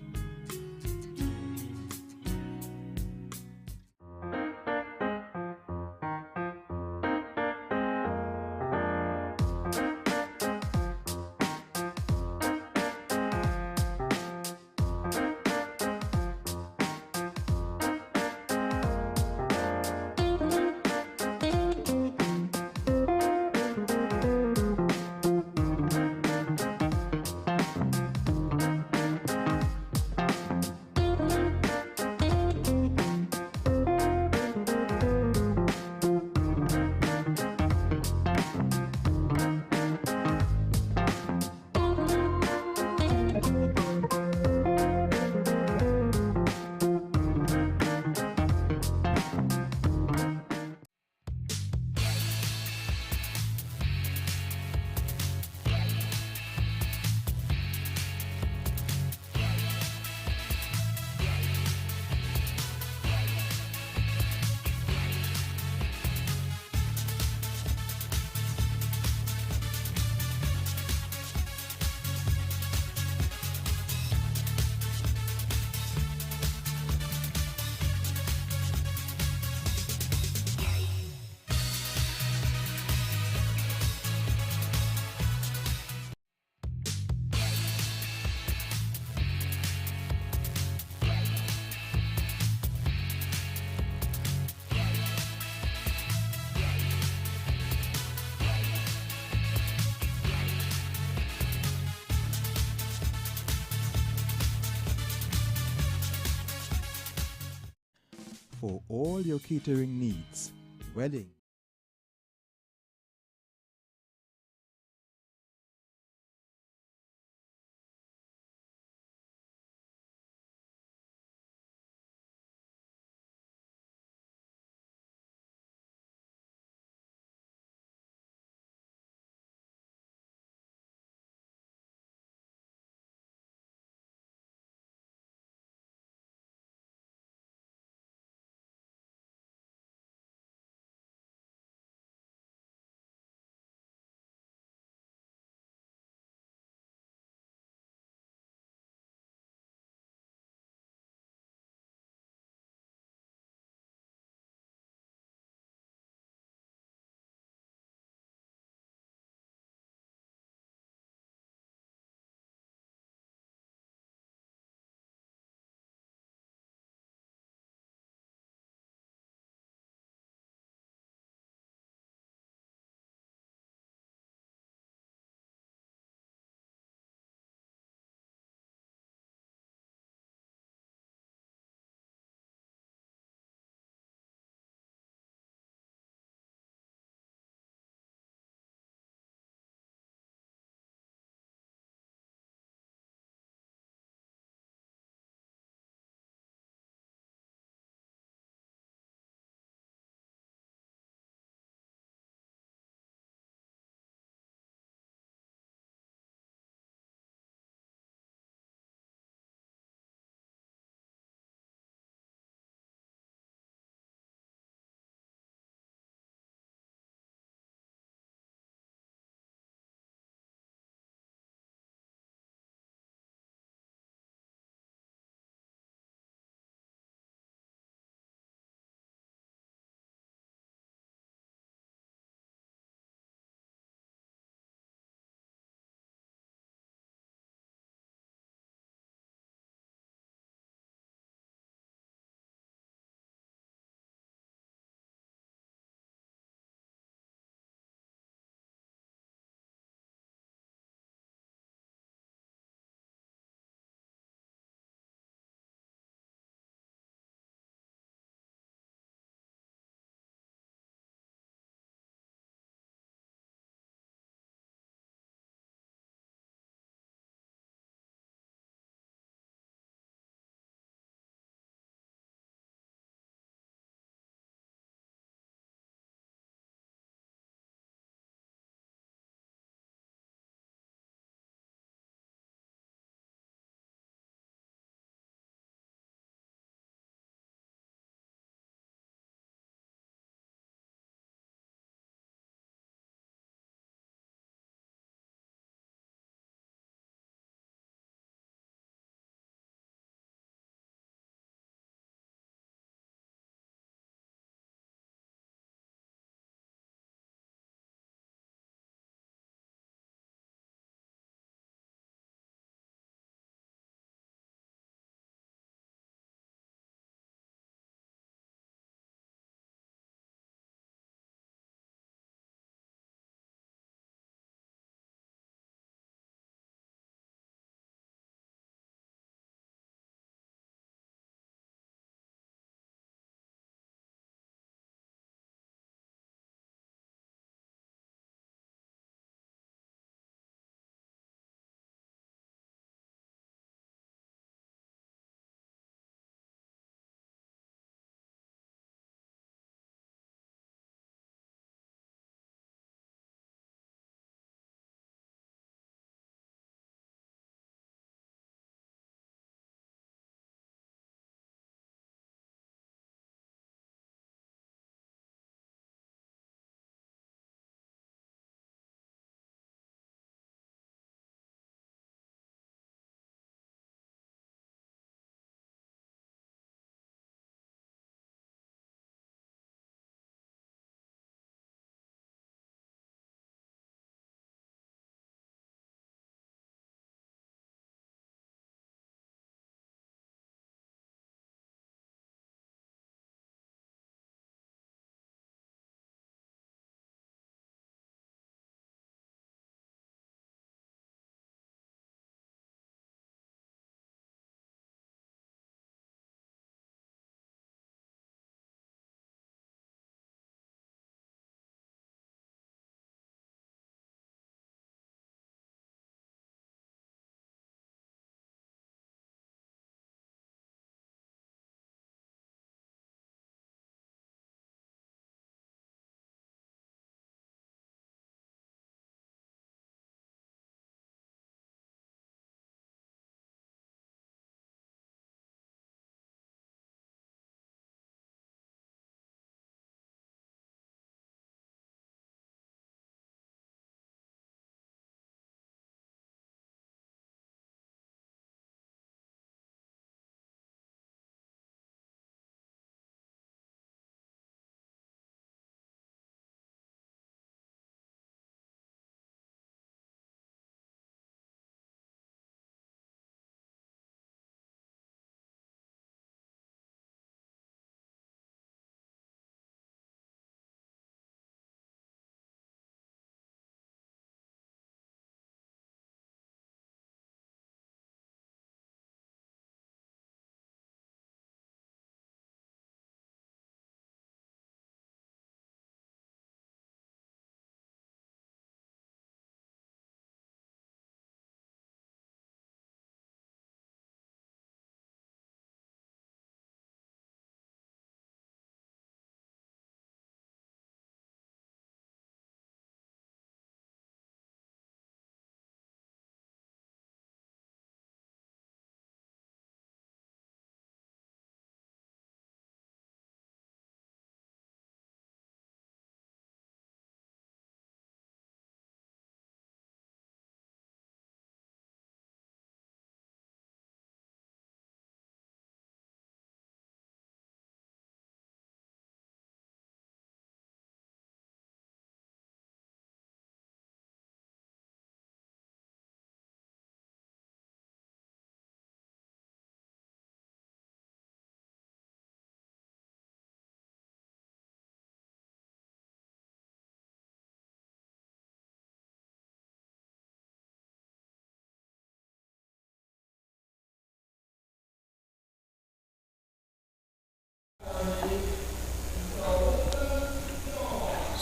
For all your catering needs, wedding,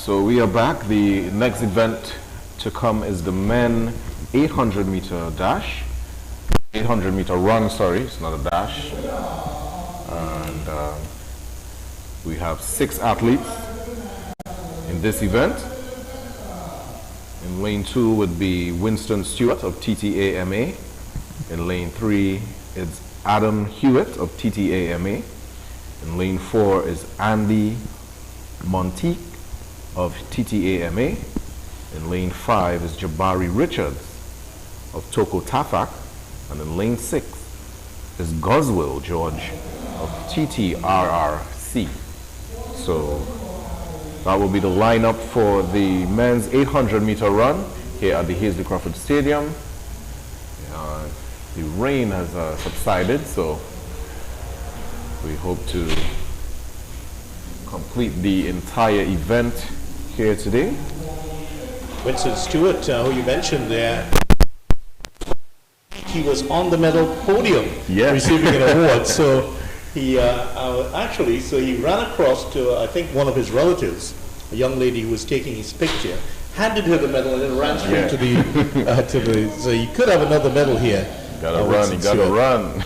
So we are back. The next event to come is the men 800 meter dash. 800 meter run, sorry, it's not a dash. And we have 6 athletes in this event. In lane 2 would be Winston Stewart of TTAMA. In lane 3 is Adam Hewitt of TTAMA. In lane 4 is Andy Monteith of TTAMA. In lane 5 is Jabari Richards of Toko Tafak. And in lane 6 is Goswell George of TTRRC. So that will be the lineup for the men's 800 meter run here at the Hazley Crawford Stadium. The rain has subsided, so we hope to complete the entire event here today. Winston Stewart, who you mentioned there, he was on the medal podium receiving an award. So he he ran across to, I think, one of his relatives, a young lady who was taking his picture, handed her the medal, and then ran straight to the so you could have another medal here. Gotta run, you gotta run.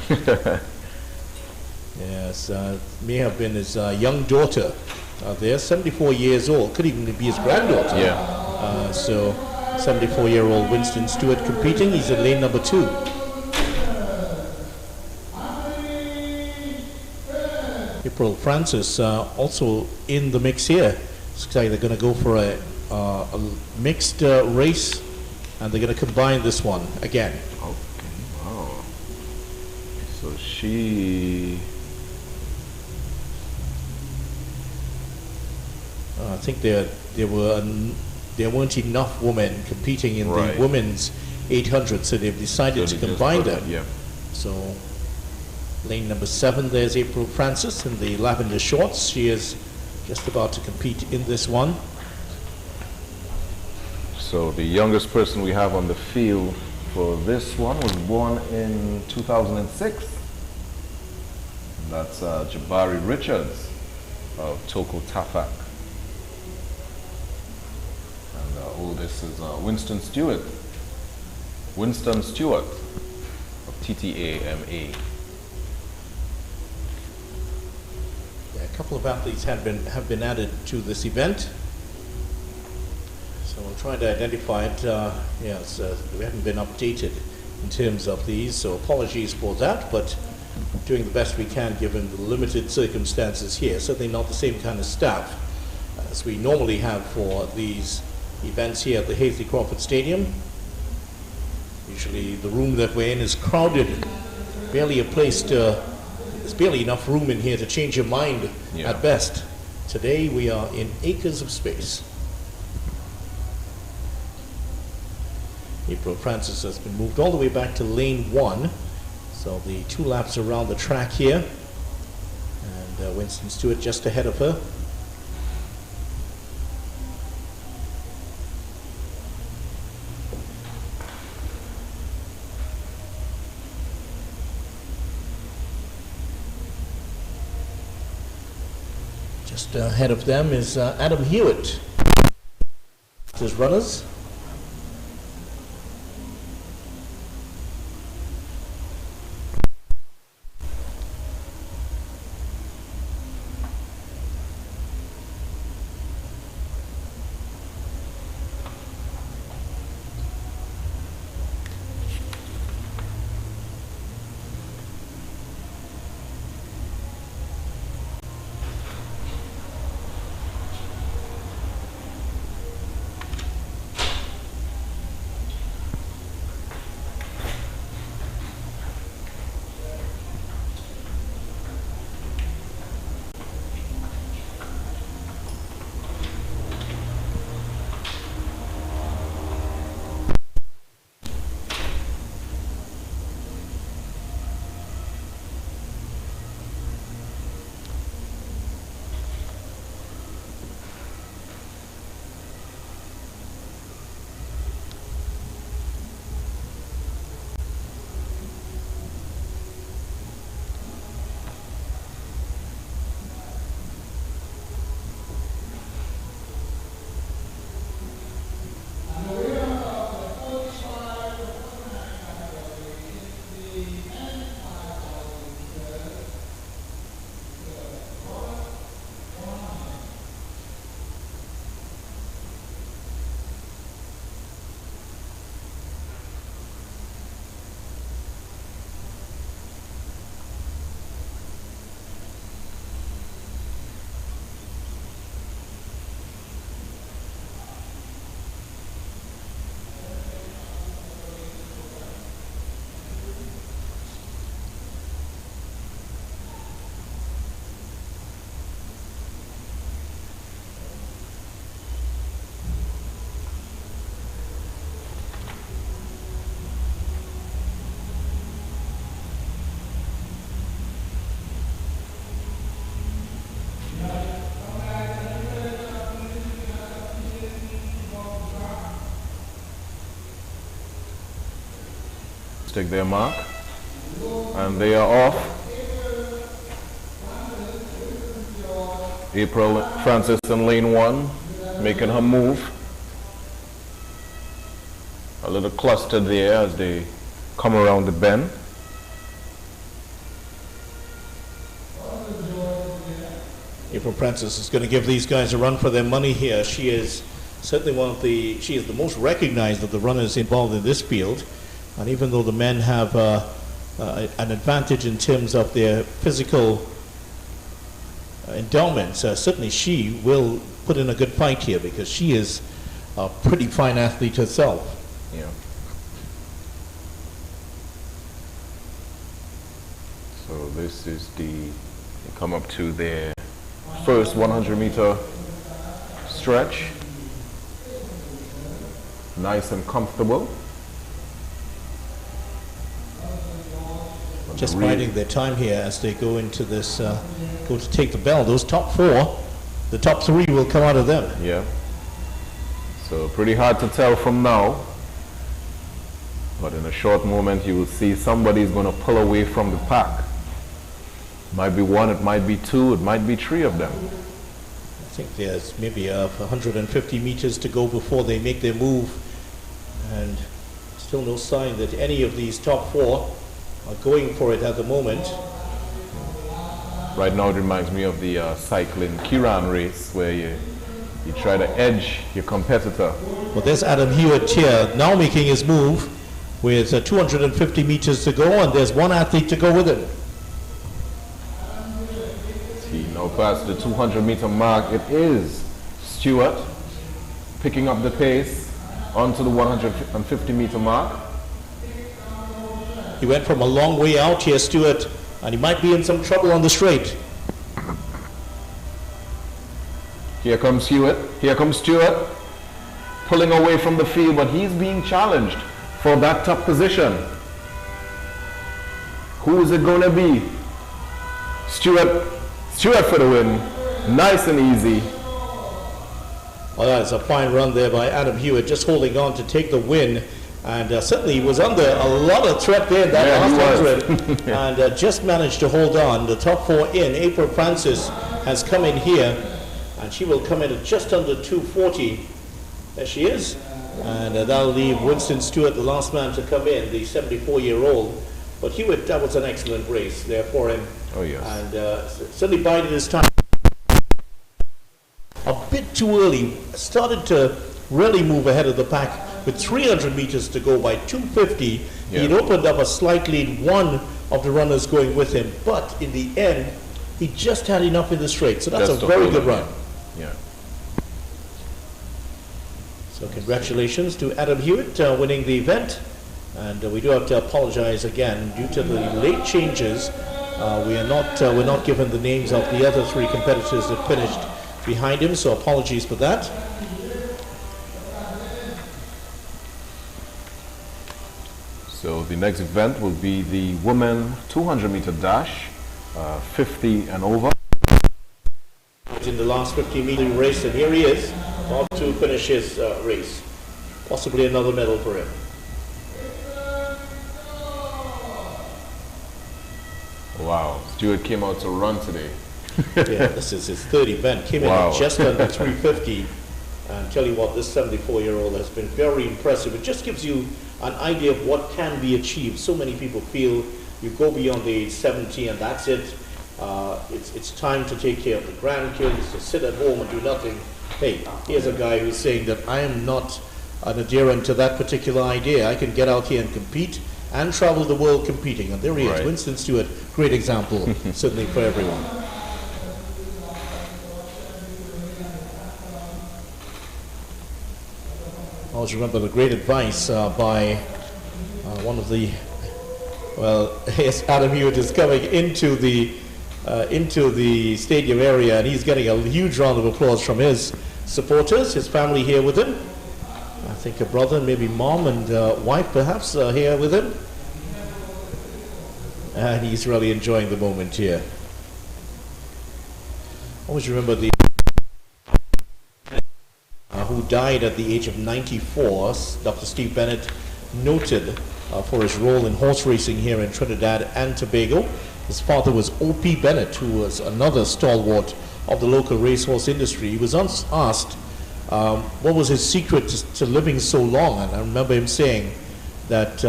Yes, may have been his young daughter there, 74 years old, could even be his granddaughter. Yeah. So 74-year-old Winston Stewart competing. He's in lane number 2. April Francis also in the mix here. Looks like they're going to go for a mixed race, and they're going to combine this one again. Okay, wow. So she... I think there weren't enough women competing in the women's 800, so they've decided to combine them. So lane number 7, there's April Francis in the lavender shorts. She is just about to compete in this one. So the youngest person we have on the field for this one was born in 2006. That's Jabari Richards of Toko Tafak. And the oldest is Winston Stewart of TTAMA. A couple of athletes have been added to this event, so we'll try to identify it. Yes, we haven't been updated in terms of these, so apologies for that, but doing the best we can given the limited circumstances here. Certainly not the same kind of staff as we normally have for these events here at the Hazley Crawford Stadium. Usually the room that we're in is crowded, barely a place to... There's barely enough room in here to change your mind at best. Today we are in acres of space. April Francis has been moved all the way back to lane 1. So the 2 laps around the track here. And Winston Stewart just ahead of her. Just ahead of them is Adam Hewitt. His runners. take their mark. And they are off. April Francis in lane 1, making her move. A little cluster there as they come around the bend. April Francis is going to give these guys a run for their money here. She is certainly she is the most recognized of the runners involved in this field. And even though the men have an advantage in terms of their physical endowments, certainly she will put in a good fight here because she is a pretty fine athlete herself. Yeah. So this is they come up to their first 100-meter stretch. Nice and comfortable. Just biding their time here as they go into this, go to take the bell. Those top 4, the top 3 will come out of them. Yeah. So pretty hard to tell from now. But in a short moment, you will see somebody's going to pull away from the pack. Might be 1, it might be 2, it might be 3 of them. I think there's maybe 150 meters to go before they make their move. And still no sign that any of these top 4 are going for it at the moment. Right now it reminds me of the cycling Kiran race where you try to edge your competitor. Well, there's Adam Hewitt here now making his move with 250 meters to go, and there's 1 athlete to go with him. He now past the 200-meter mark. It is Stewart picking up the pace onto the 150-meter mark. He went from a long way out here, Stewart, and he might be in some trouble on the straight. Here comes Hewitt. Here comes Stewart, pulling away from the field, but he's being challenged for that top position. Who is it going to be? Stewart for the win. Nice and easy. Well, that's a fine run there by Adam Hewitt, just holding on to take the win. And certainly he was under a lot of threat there in that last 100 and just managed to hold on. The top 4 in. April Francis has come in here, and she will come in at just under 240. There she is. And that'll leave Winston Stewart, the last man to come in, the 74-year-old. But Hewitt, that was an excellent race there for him. Oh, yes. And certainly bided his time. A bit too early. Started to really move ahead of the pack. With 300 meters to go by 250, he'd opened up a slight lead, 1 of the runners going with him. But in the end, he just had enough in the straight. So that's a very good run. Yeah. So congratulations to Adam Hewitt winning the event. And we do have to apologize again due to the late changes. We're not given the names of the other 3 competitors that finished behind him. So apologies for that. So the next event will be the women 200-meter dash, 50 and over. In the last 50-meter race, and here he is, about to finish his race. Possibly another medal for him. Wow, Stewart came out to run today. Yeah, this is his third event. Came in at just under 350. And tell you what, this 74-year-old has been very impressive. It just gives you an idea of what can be achieved. So many people feel you go beyond the age 70 and that's it. It's time to take care of the grandkids, to sit at home and do nothing. Hey, here's a guy who's saying that I am not an adherent to that particular idea. I can get out here and compete and travel the world competing. And there he is, Winston Stewart, great example, certainly for everyone. I always remember the great advice by one of the, well, yes, Adam Hewitt is coming into the stadium area, and he's getting a huge round of applause from his supporters, his family here with him. I think a brother, maybe mom and wife perhaps here with him. And he's really enjoying the moment here. I always remember the who died at the age of 94, Dr. Steve Bennett noted for his role in horse racing here in Trinidad and Tobago. His father was O.P. Bennett, who was another stalwart of the local racehorse industry. He was once asked what was his secret to living so long, and I remember him saying that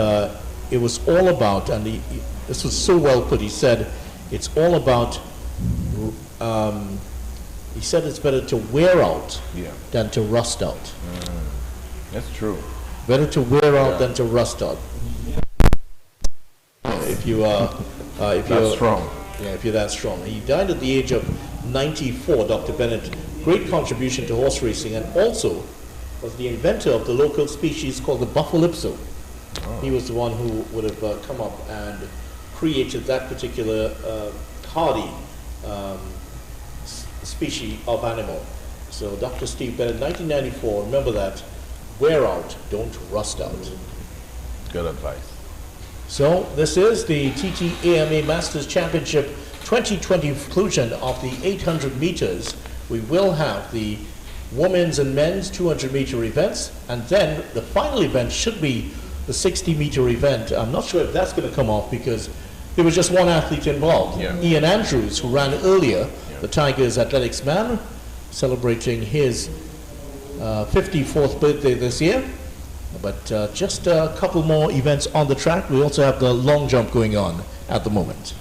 it was all about, and this was so well put, he said, it's all about, he said it's better to wear out than to rust out. That's true. Better to wear out than to rust out. If you're strong. Yeah, if you're that strong. He died at the age of 94, Dr. Bennett. Great contribution to horse racing, and also was the inventor of the local species called the Buffalipso. He was the one who would have come up and created that particular hardy species of animal. So Dr. Steve Bennett, 1994, remember that. Wear out, don't rust out. Good advice. So this is the TTAMA Masters Championship 2020 conclusion of the 800 meters. We will have the women's and men's 200 meter events, and then the final event should be the 60 meter event. I'm not sure if that's going to come off because there was just one athlete involved, Ian Andrews, who ran earlier, the Tigers athletics man, celebrating his 54th birthday this year. But just a couple more events on the track. We also have the long jump going on at the moment.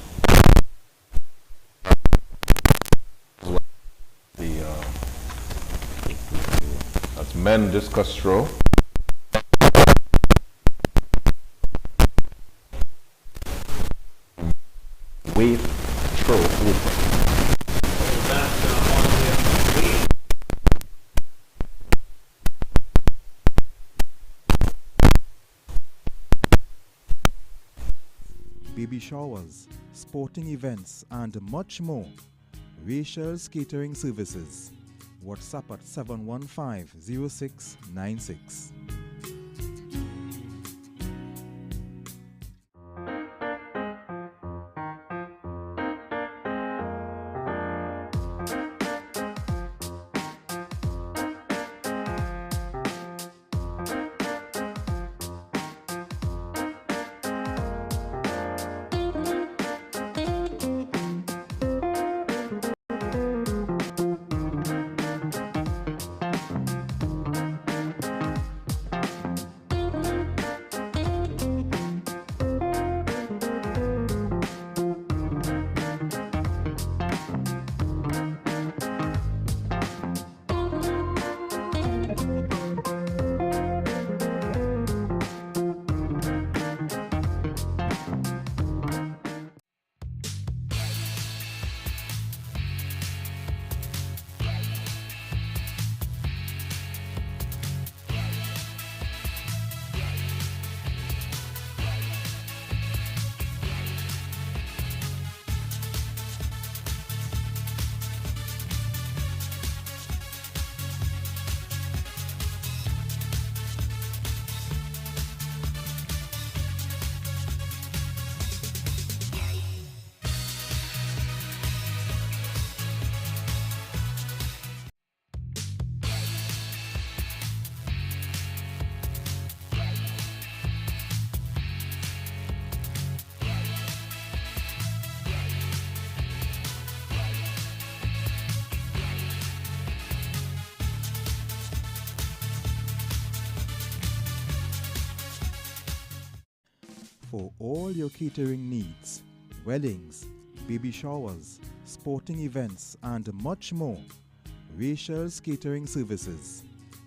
That's men discus throw. Wave throw open. Baby showers, sporting events, and much more. Rachel's Catering Services. WhatsApp at 715-0696. For all your catering needs, weddings, baby showers, sporting events, and much more, Rachel's Catering Services.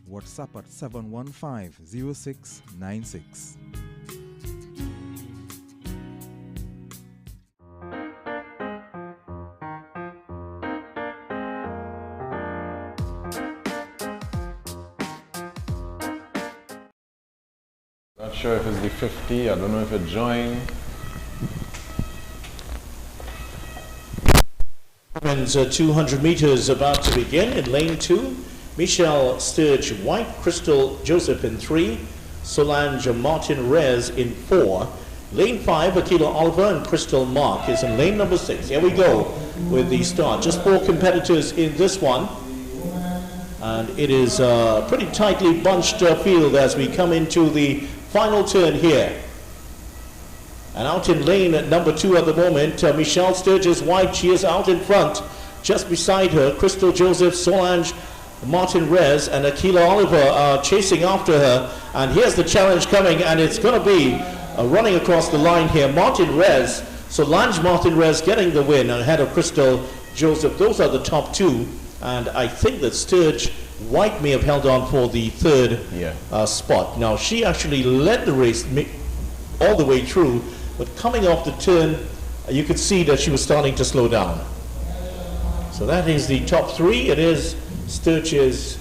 WhatsApp at 715-0696. Not sure if it's the 50, I don't know if it joined. Women's 200 meters about to begin in lane 2. Michelle Sturge White, Crystal Joseph in 3, Solange Martin Reyes in 4. Lane 5, Akila Oliver and Crystal Mark is in lane number 6. Here we go with the start. Just 4 competitors in this one. And it is a pretty tightly bunched field as we come into the final turn here. And out in lane at number 2 at the moment, Michelle Sturgis White. She is out in front. Just beside her, Crystal Joseph, Solange Martin Rez, and Akila Oliver are chasing after her. And here's the challenge coming, and it's going to be running across the line here. Martin Rez, Solange Martin Rez getting the win ahead of Crystal Joseph. Those are the top 2. And I think that Sturge White may have held on for the third spot. Now, she actually led the race all the way through, but coming off the turn, you could see that she was starting to slow down. So that is the top 3. It is Sturgis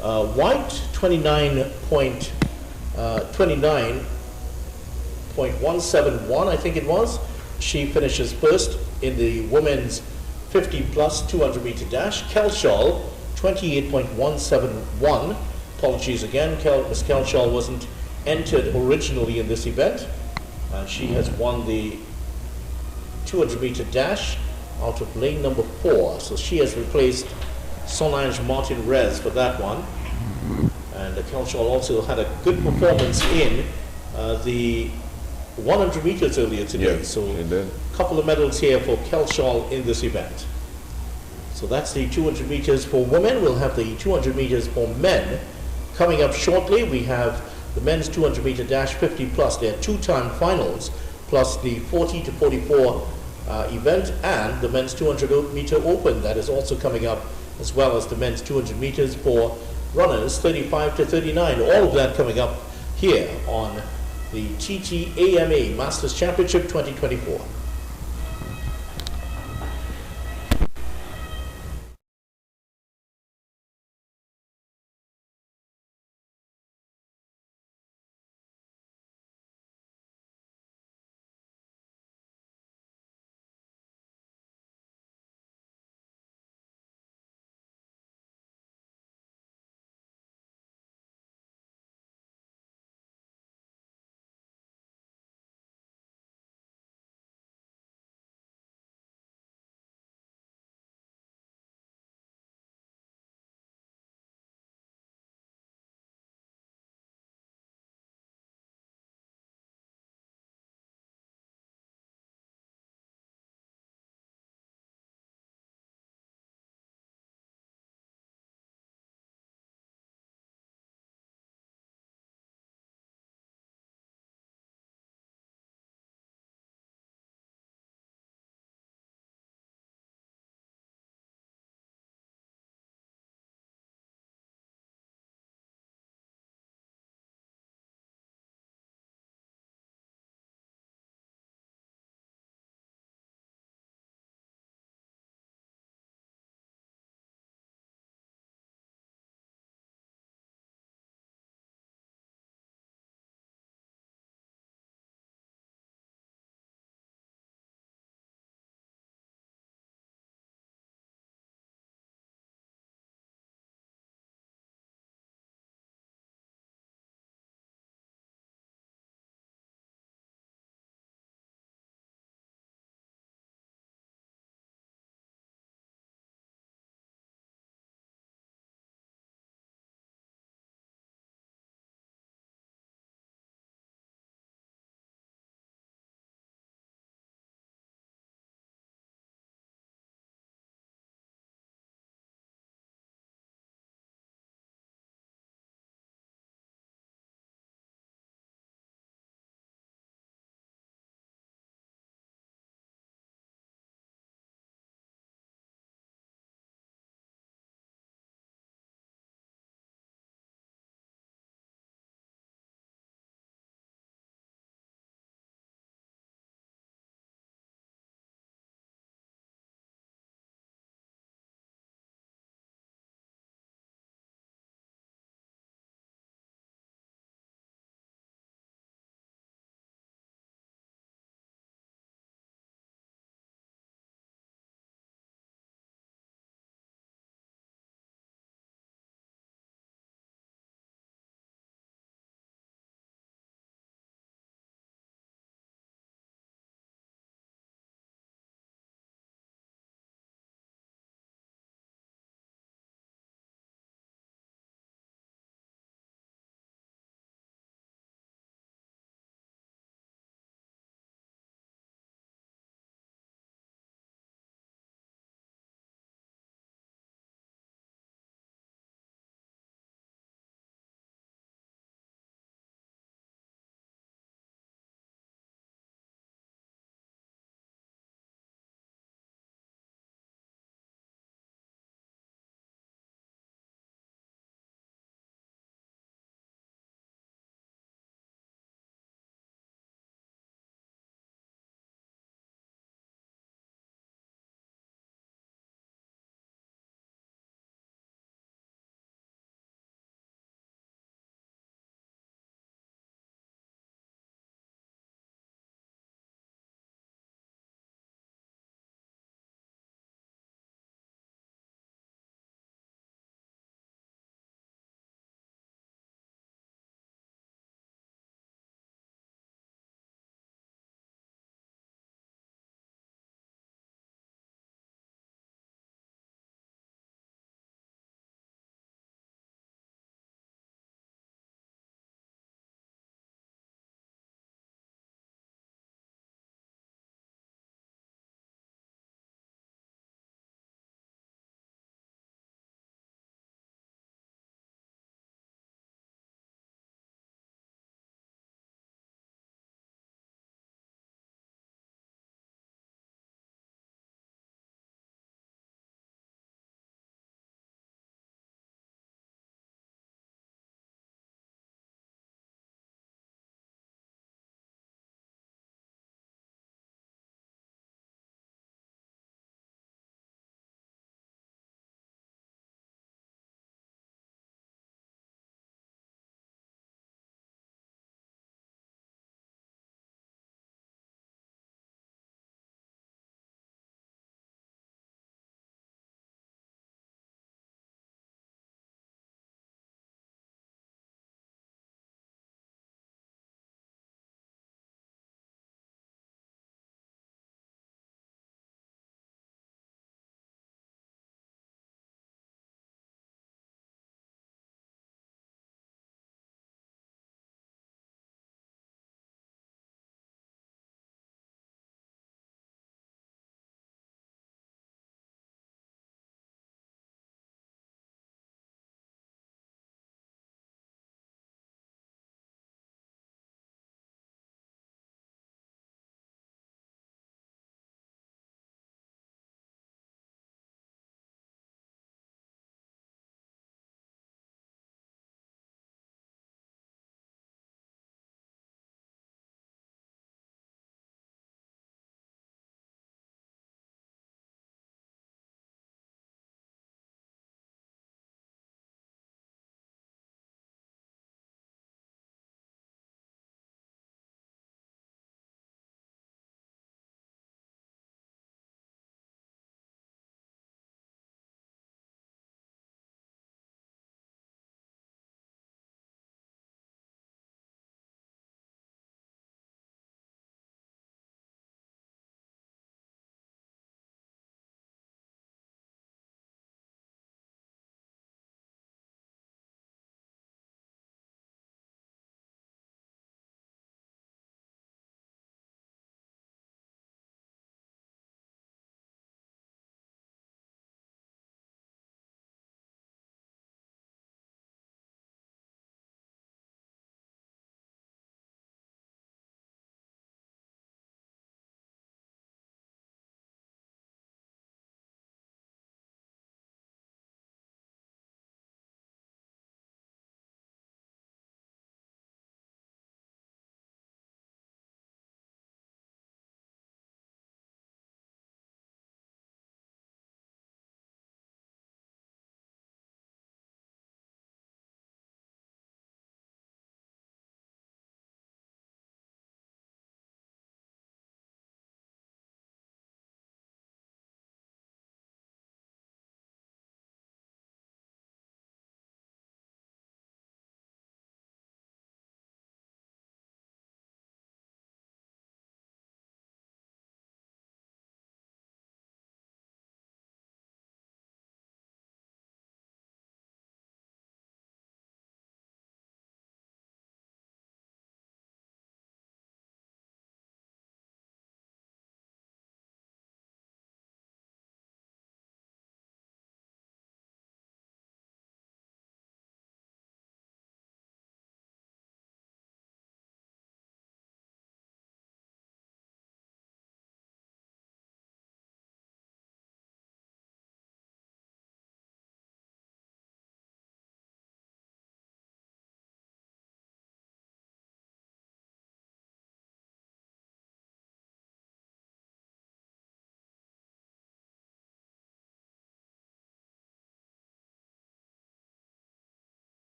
White, 29.171, I think it was. She finishes first in the women's 50 plus 200 meter dash. Kelshaw, 28.171. Apologies again, Miss Kelshaw wasn't entered originally in this event. And she has won the 200 meter dash out of lane number 4. So she has replaced Solange Martin Rez for that one. And Kelshaw also had a good performance in the 100 meters earlier today. So a couple of medals here for Kelshaw in this event. So that's the 200 meters for women. We'll have the 200 meters for men coming up shortly. We have the men's 200 meter dash 50 plus. There are 2-time finals, plus the 40 to 44 event, and the men's 200 meter open that is also coming up, as well as the men's 200 meters for runners 35 to 39. All of that coming up here on the TTAMA Masters Championship 2024.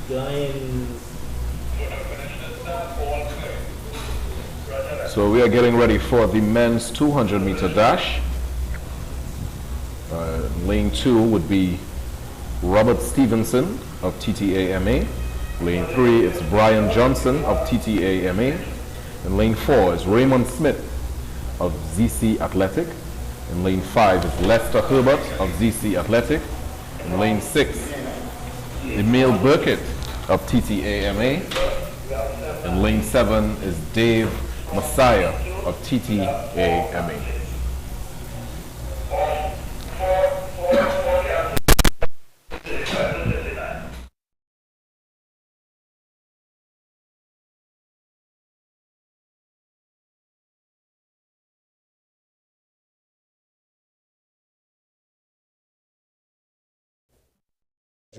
Guys. So we are getting ready for the men's 200-meter dash. Lane 2 would be Robert Stevenson of TTAMA. Lane 3 is Brian Johnson of TTAMA. And lane 4 is Raymond Smith of ZC Athletic. And lane 5 is Lester Herbert of ZC Athletic. And lane 6, Emil Burkett of TTAMA. And lane 7 is Dave Messiah of TTAMA.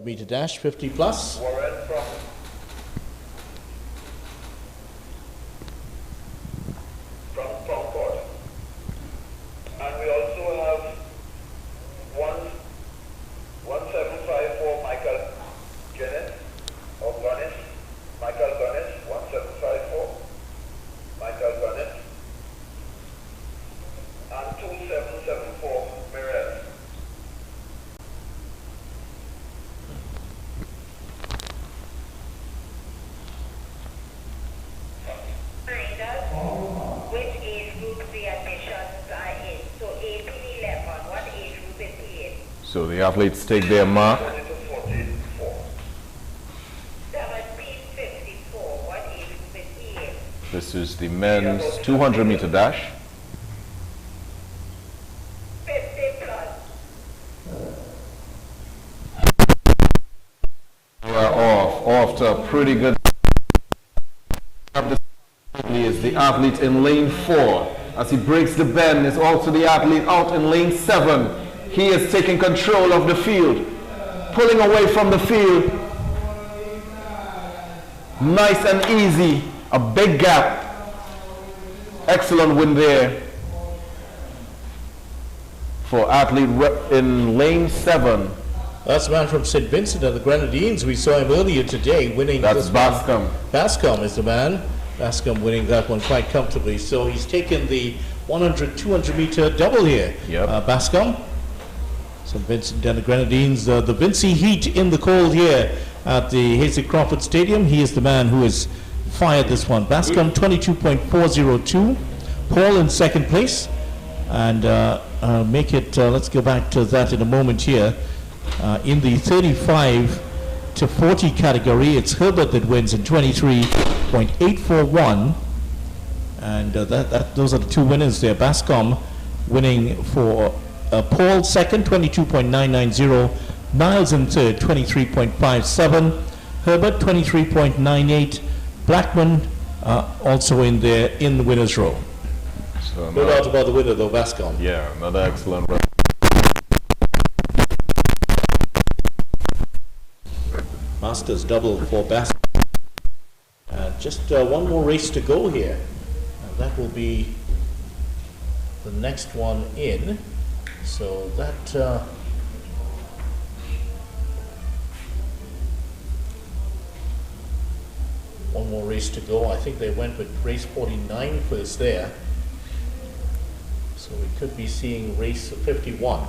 Meter dash 50 plus. From Concord. And we also have 1754 Michael Guinness or Gunnis. Michael Gunnis, 1754. Michael Gunnis. And 2774 Mirrell. Which age group the admissions are in? So 18, 11, what age group is he in? So the athletes take their mark. 1754, what age group is he in? This is the men's 200-meter dash. 50 plus. We're off to a pretty good. Is the athlete in lane 4. As he breaks the bend, is also the athlete out in lane 7. He is taking control of the field, pulling away from the field. Nice and easy, a big gap. Excellent win there for athlete in lane 7. That's the man from St. Vincent and the Grenadines. We saw him earlier today winning. That's Bascom. Bascom is the man. Bascom winning that one quite comfortably. So he's taken the 100, 200 meter double here. Yep. Bascom. St. Vincent and the Grenadines. The Vincy Heat in the cold here at the Hasely Crawford Stadium. He is the man who has fired this one. Bascom 22.402. Paul in second place. And make it, let's go back to that in a moment here. In the 35 to 40 category, it's Herbert that wins in 23.841, and those are the two winners there. Bascom winning for Paul second, 22.990. Niles in third, 23.57. Herbert 23.98. Blackman also in there in the winners row. So No doubt about the winner though, Bascom. Yeah, another excellent run. Masters double for Bascom. Just one more race to go here. And that will be the next one in. So that one more race to go. I think they went with race 49 for this there. So we could be seeing race 51.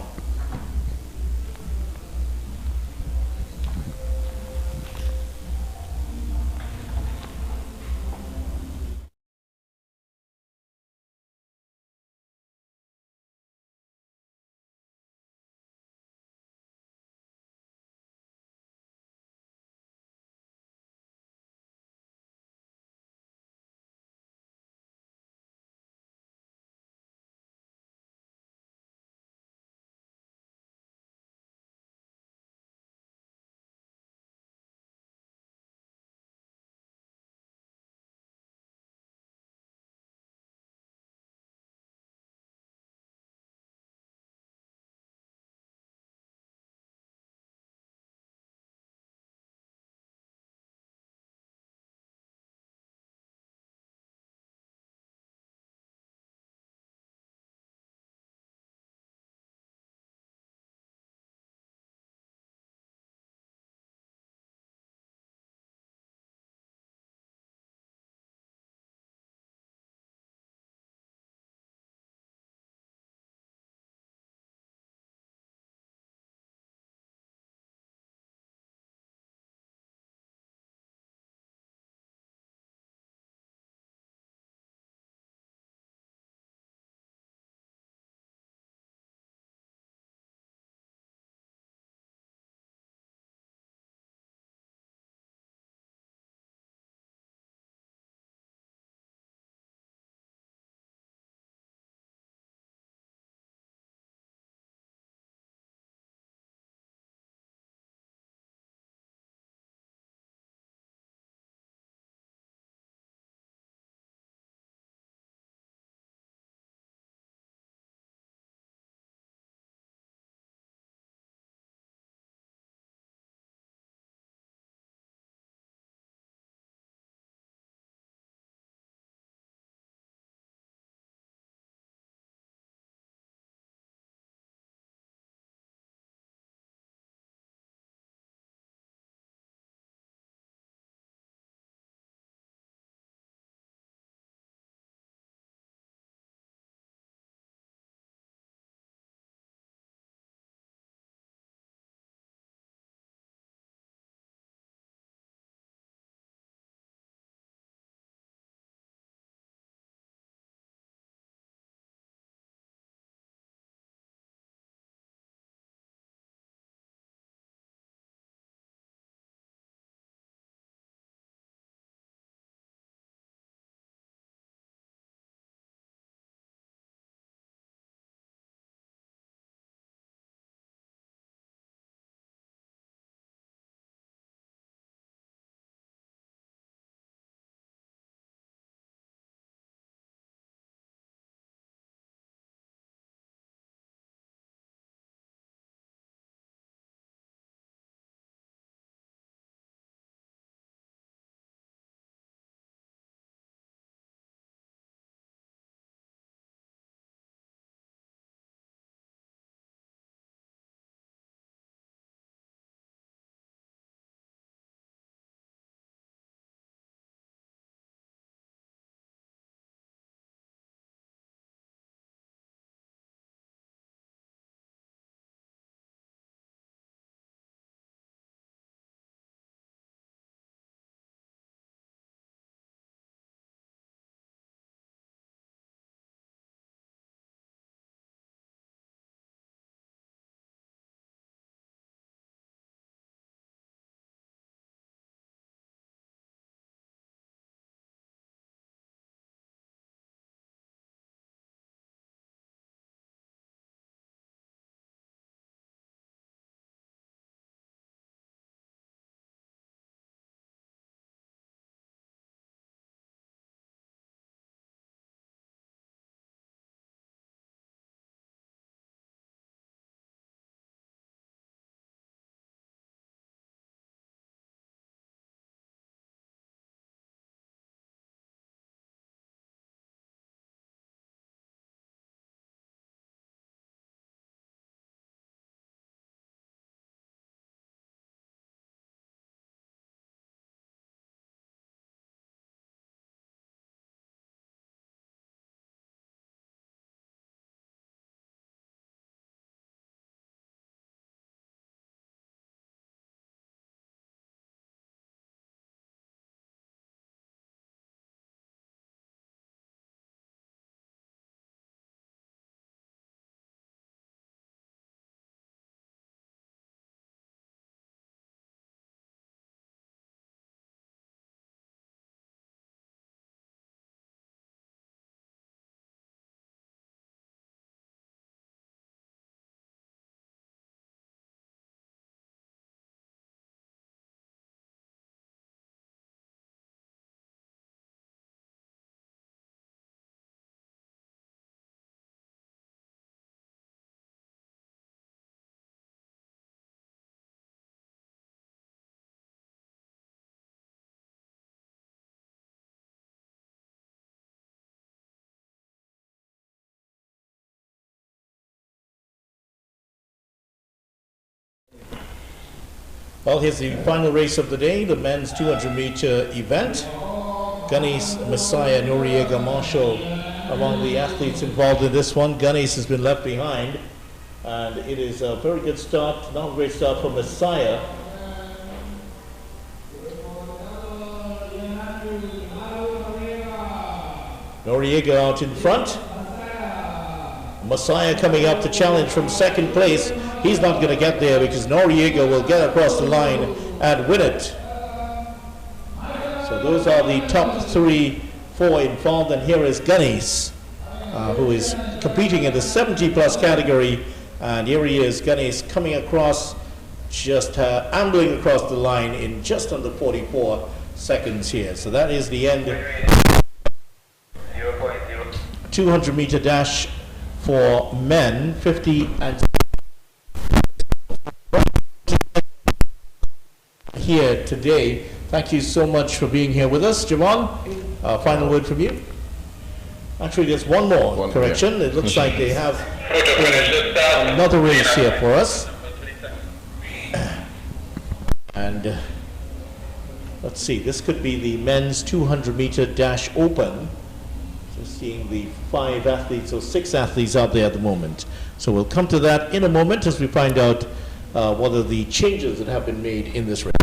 Well, here's the final race of the day, the men's 200-meter event. Ganesh, Messiah, Noriega, Marshall among the athletes involved in this one. Ganesh has been left behind, and it is a very good start, not a great start for Messiah. Noriega out in front. Messiah coming up to challenge from second place. He's not going to get there because Noriega will get across the line and win it. So those are the top 4 involved, and here is Ganesh, who is competing in the 70-plus category, and here he is, Ganesh, coming across, just ambling across the line in just under 44 seconds here. So that is the end. 200-meter dash for men, 50 and here today. Thank you so much for being here with us. Javon, final word from you. Actually, there's one more correction. It looks like they have another race here for us. And let's see, this could be the men's 200-meter dash open. Just seeing the 5 athletes or 6 athletes out there at the moment. So we'll come to that in a moment as we find out what are the changes that have been made in this race.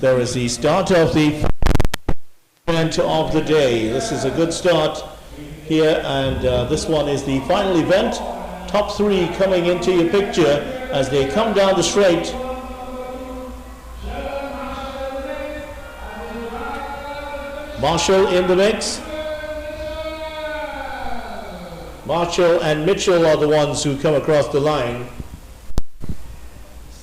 There is the start of the event of the day. This is a good start here, and this one is the final event. Top 3 coming into your picture as they come down the straight. Marshall in the mix. Marshall and Mitchell are the ones who come across the line.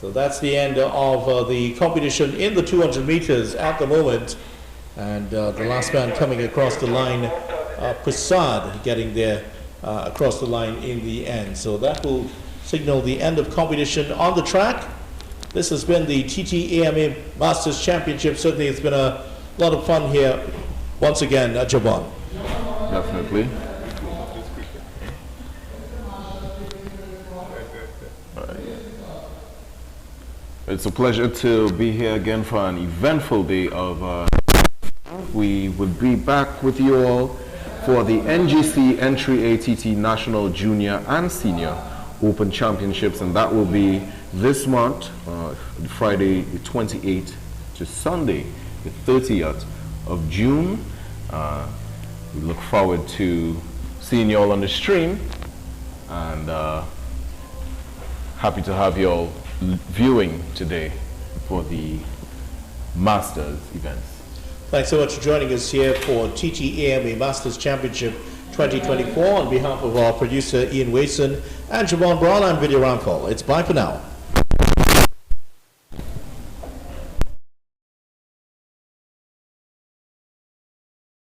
So that's the end of the competition in the 200 meters at the moment. And the last man coming across the line, Prasad, getting there across the line in the end. So that will signal the end of competition on the track. This has been the TTAMA Masters Championship. Certainly it's been a lot of fun here once again, Jabon. Definitely. It's a pleasure to be here again for an eventful day of we will be back with you all for the NGC Entry ATT National Junior and Senior Open Championships, and that will be this month, Friday the 28th to Sunday the 30th of June. We look forward to seeing you all on the stream, and happy to have you all viewing today for the Masters events. Thanks so much for joining us here for TTAMA Masters Championship 2024. On behalf of our producer Ian Wason and Javon Brown, I'm Vidya Ramphal. It's bye for now.